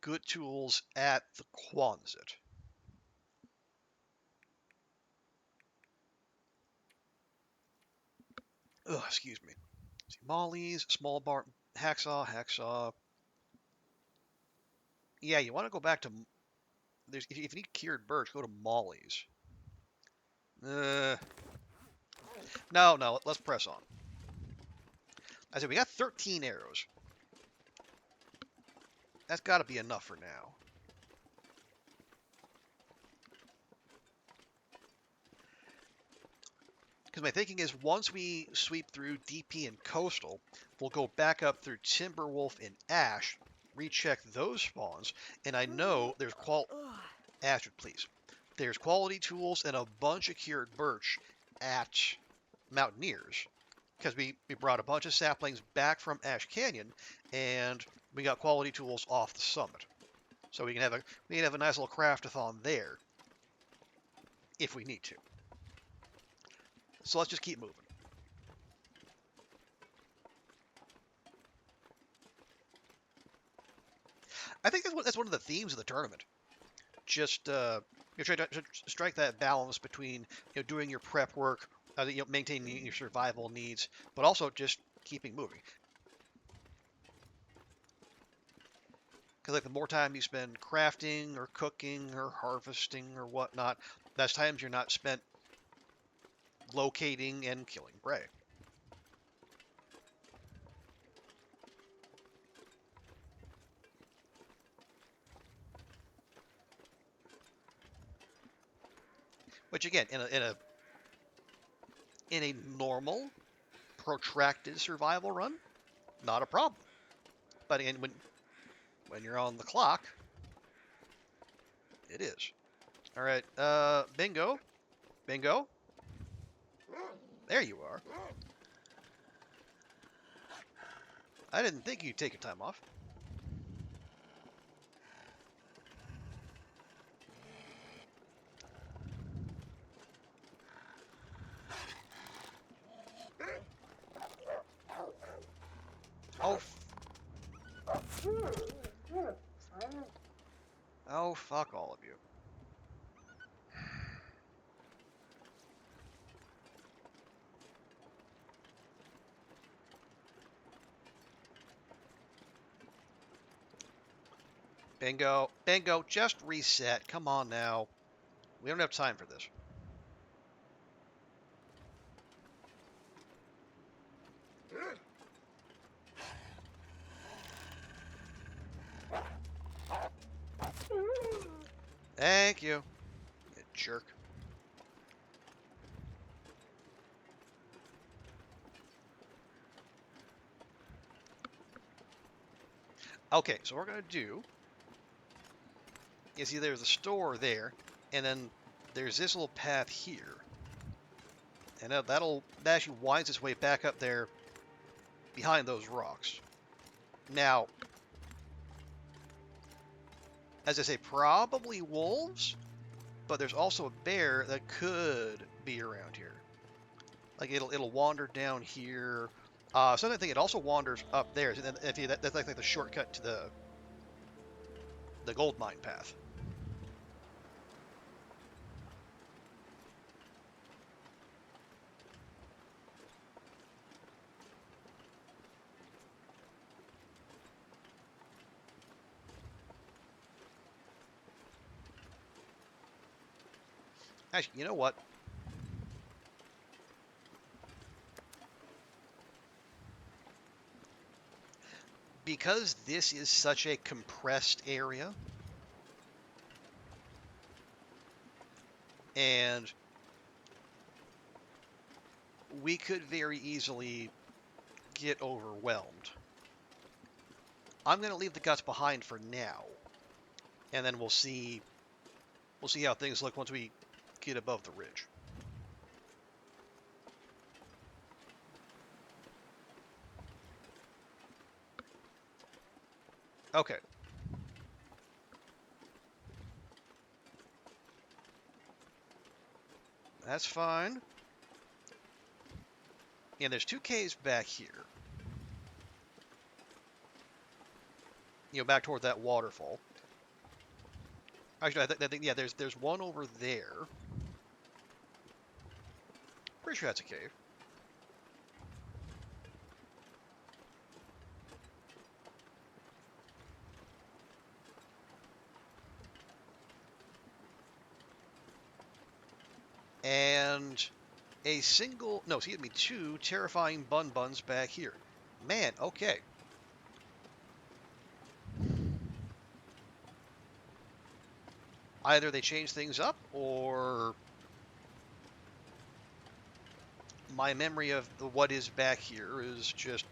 good tools at the Quonset. Ugh, excuse me. See, Molly's, small bar, hacksaw. Yeah, you want to go back to if you need cured birch, go to Molly's. No, let's press on. I said we got 13 arrows. That's got to be enough for now. Because my thinking is once we sweep through DP and Coastal, we'll go back up through Timberwolf and Ash, recheck those spawns, and I know there's Ash, please. There's quality tools and a bunch of cured birch at Mountaineers. Because we brought a bunch of saplings back from Ash Canyon, and we got quality tools off the summit. So we can have a nice little craftathon there if we need to. So let's just keep moving. I think that's one of the themes of the tournament. Just you're trying to strike that balance between doing your prep work, maintaining your survival needs, but also just keeping moving. Because like the more time you spend crafting or cooking or harvesting or whatnot, that's times you're not spent locating and killing prey. Which again, in a normal, protracted survival run, not a problem. But again, when you're on the clock, it is. All right, bingo. There you are. I didn't think you'd take your time off. Oh. Oh, fuck all of you. Bingo, just reset. Come on now. We don't have time for this. Thank you, you jerk. Okay, so what we're going to do is there's a store there, and then there's this little path here. And that actually winds its way back up there behind those rocks. Now, as I say, probably wolves, but there's also a bear that could be around here. Like it'll wander down here. So I think it also wanders up there. So that's like the shortcut to the. the gold mine path. Actually, you know what? Because this is such a compressed area, and we could very easily get overwhelmed. I'm going to leave the guts behind for now, and then we'll see how things look once we get above the ridge. Okay. That's fine. And there's 2 caves back here. Back toward that waterfall. Actually, I think yeah, there's one over there. Pretty sure that's a cave. And excuse me, 2 terrifying bun buns back here. Man, okay. Either they change things up, or my memory of what is back here is just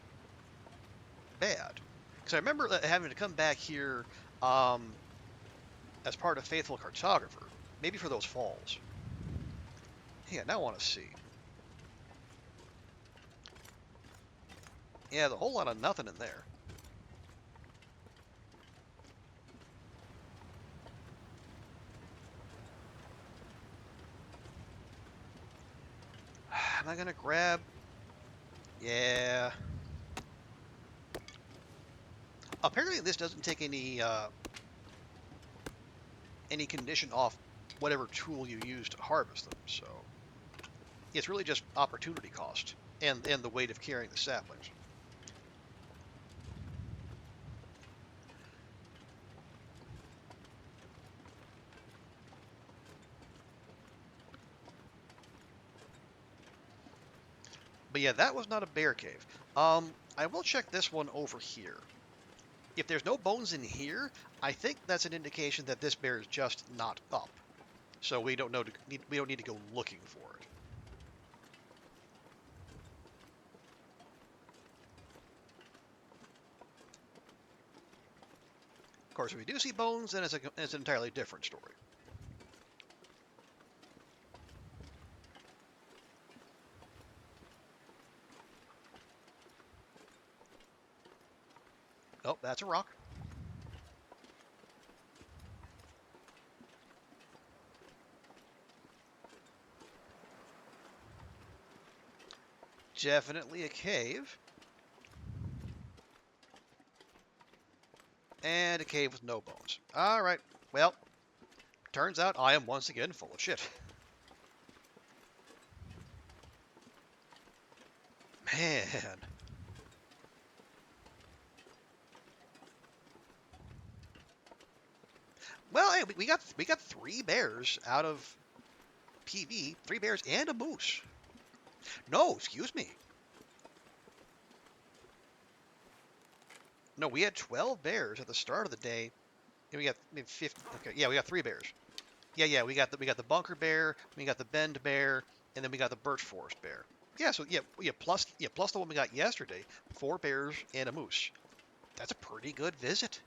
bad. Because I remember having to come back here as part of Faithful Cartographer, maybe for those falls. Yeah, now I want to see. Yeah, the whole lot of nothing in there. Am I gonna grab? Yeah. Apparently, this doesn't take any condition off whatever tool you use to harvest them. So it's really just opportunity cost and the weight of carrying the saplings. But yeah, that was not a bear cave. I will check this one over here. If there's no bones in here, I think that's an indication that this bear is just not up. So we don't need to go looking for it. Of course, if we do see bones, then it's an entirely different story. Oh, that's a rock. Definitely a cave. And a cave with no bones. Alright, well, turns out I am once again full of shit. Man. Well, hey, we got 3 bears out of PV, 3 bears and a moose. No, excuse me. No, we had 12 bears at the start of the day, and we got 50. Okay, yeah, we got 3 bears. Yeah, we got the bunker bear, we got the bend bear, and then we got the birch forest bear. Yeah, so plus the one we got yesterday, 4 bears and a moose. That's a pretty good visit.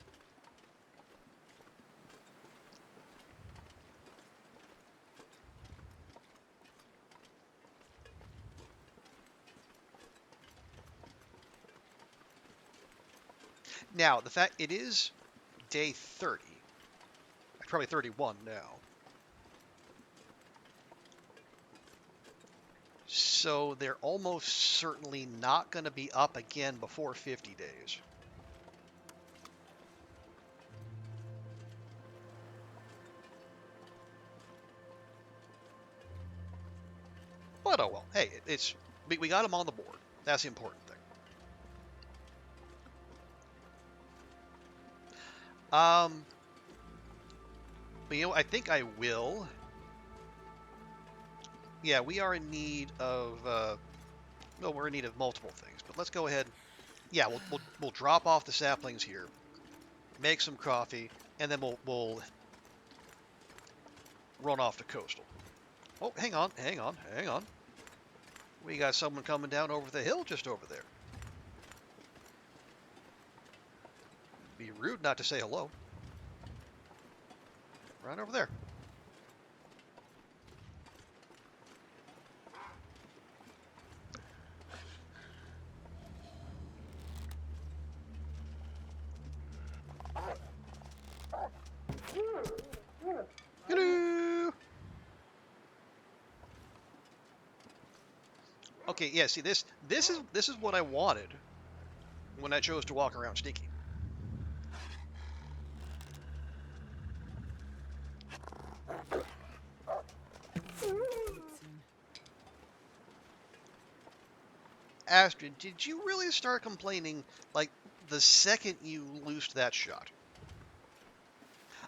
Now, the fact it is day 30, probably 31 now. So they're almost certainly not going to be up again before 50 days. But oh well. Hey, we got them on the board. That's the important thing. But I think I will. Yeah, we are in need of. Well, we're in need of multiple things. But let's go ahead. Yeah, we'll drop off the saplings here, make some coffee, and then we'll run off to coastal. Oh, hang on. We got someone coming down over the hill just over there. Be rude not to say hello. Right over there. Hello. Okay, yeah. See, this is what I wanted when I chose to walk around sneaky. Astrid, did you really start complaining like the second you loosed that shot?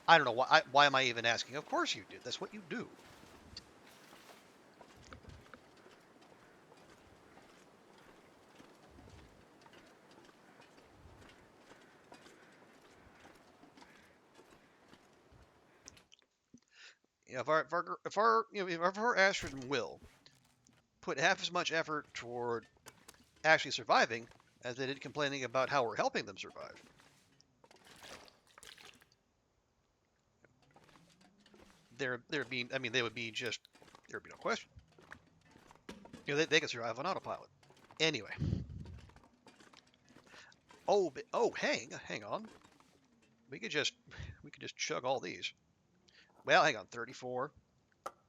I don't know why am I even asking? Of course you did. That's what you do. If our Astrid and Will put half as much effort toward actually surviving as they did complaining about how we're helping them survive, there'd be, I mean, they would be just, there'd be no question. They could survive on autopilot. Anyway. Hang on. We could just chug all these. Well, hang on. 34,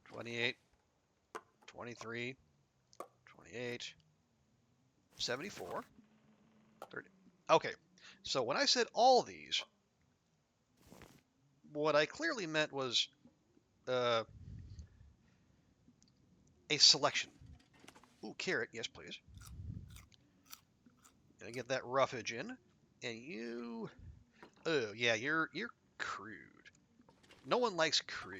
28, 23, 28, 74, 30. Okay. So when I said all these, what I clearly meant was a selection. Ooh, carrot. Yes, please. Gonna get that roughage in. And you... Oh, yeah, you're crude. No one likes crude.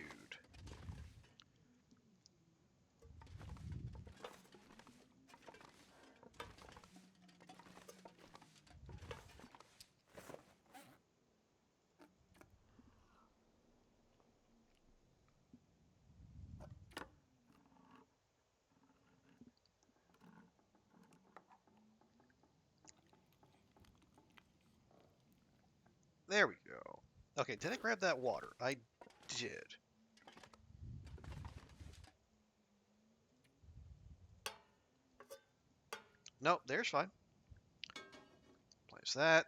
There we go. Okay, did I grab that water? I did. Nope, there's fine. Place that.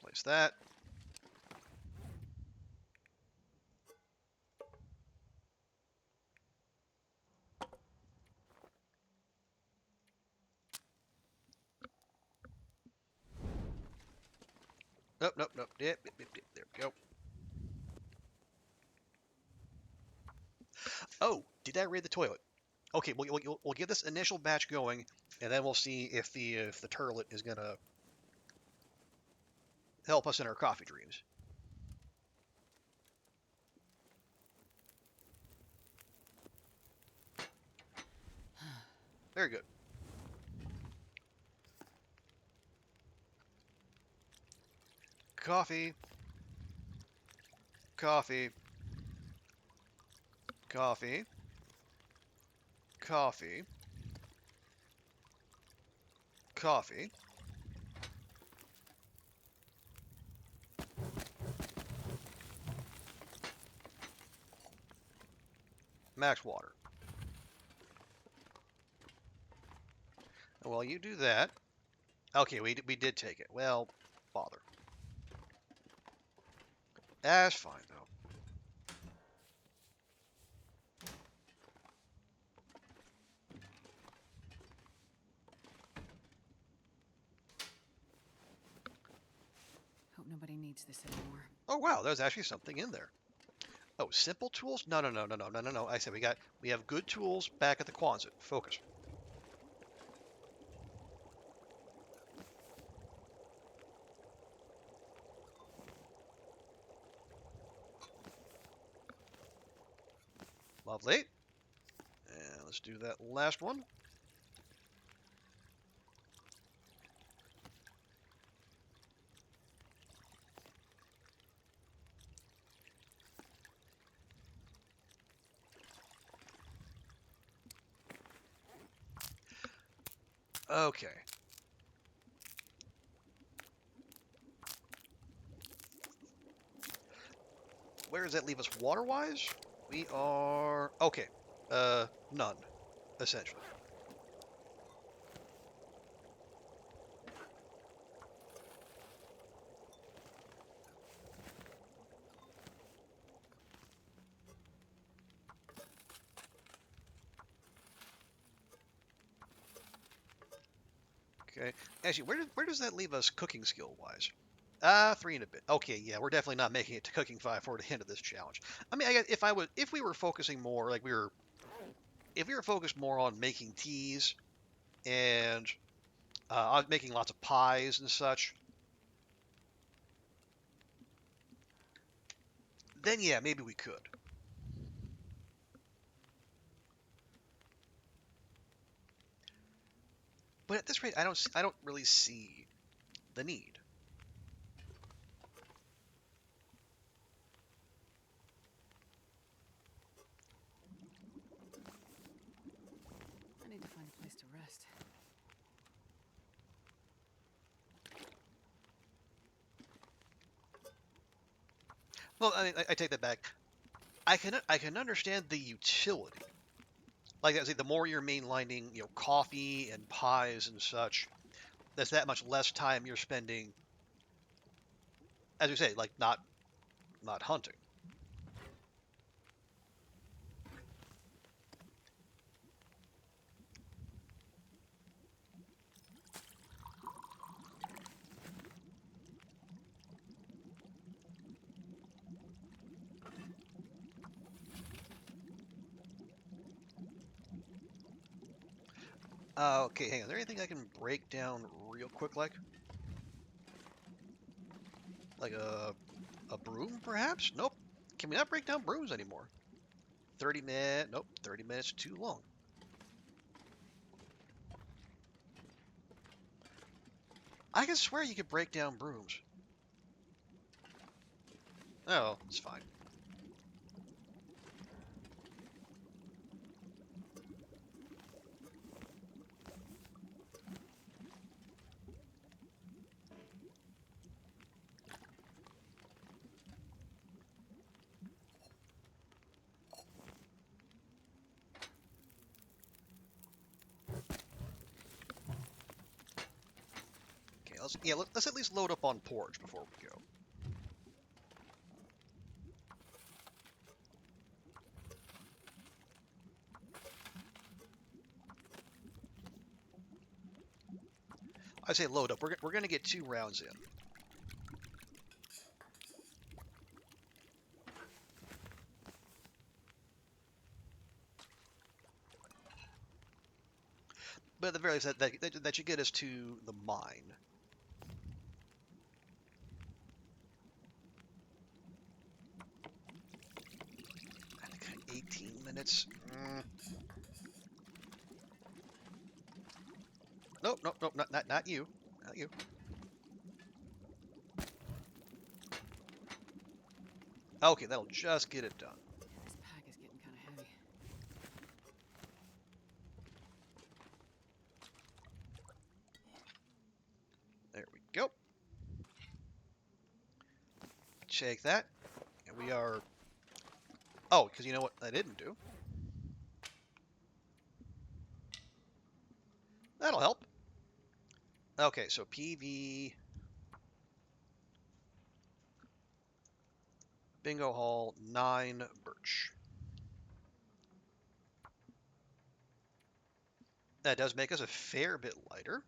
Place that. Nope. There we go. Oh, did I raid the toilet? Okay, we'll get this initial batch going, and then we'll see if the turlet is gonna help us in our coffee dreams. Very good. Coffee. Coffee. Coffee. Coffee. Coffee. Max water. Well, you do that. Okay, we did take it. Well, bother. That's fine, though. Hope nobody needs this anymore. Oh, wow, there's actually something in there. Oh, simple tools? No, no, no, no, no, no, no, no. I said we have good tools back at the Quonset. Focus. Lovely. And let's do that last one. Okay. Where does that leave us water-wise? We are... Okay. None, essentially. Okay. Actually, where does that leave us cooking skill-wise? 3 and a bit. Okay, yeah, we're definitely not making it to cooking 5 for the end of this challenge. I mean, if we were focusing more, if we were focused more on making teas and on making lots of pies and such, then yeah, maybe we could. But at this rate, I don't really see the need. I need to find a place to rest. Well, I take that back. I can understand the utility. Like I say, the more you're mainlining, coffee and pies and such, that's that much less time you're spending, as you say, like not hunting. Okay, hang on. Is there anything I can break down real quick, like a broom, perhaps? Nope. Can we not break down brooms anymore? 30 minutes. Nope. 30 minutes too long. I can swear you could break down brooms. Oh, it's fine. Okay, let's at least load up on porch before we go. I say load up. We're gonna get 2 rounds in. But at the very least, that should get us to the mine. 18 minutes. Nope, nope, nope, not you. Not you. Okay, that'll just get it done. This pack is getting kind of heavy. There we go. Shake that. And we are... Oh, because you know what I didn't do? That'll help. Okay, so PV... Bingo Hall, 9 birch. That does make us a fair bit lighter.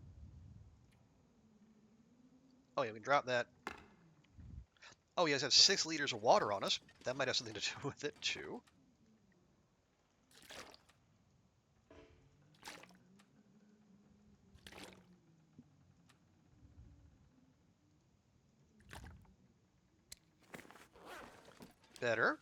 Oh yeah, we can drop that. Oh, he has 6 liters of water on us. That might have something to do with it, too. Better.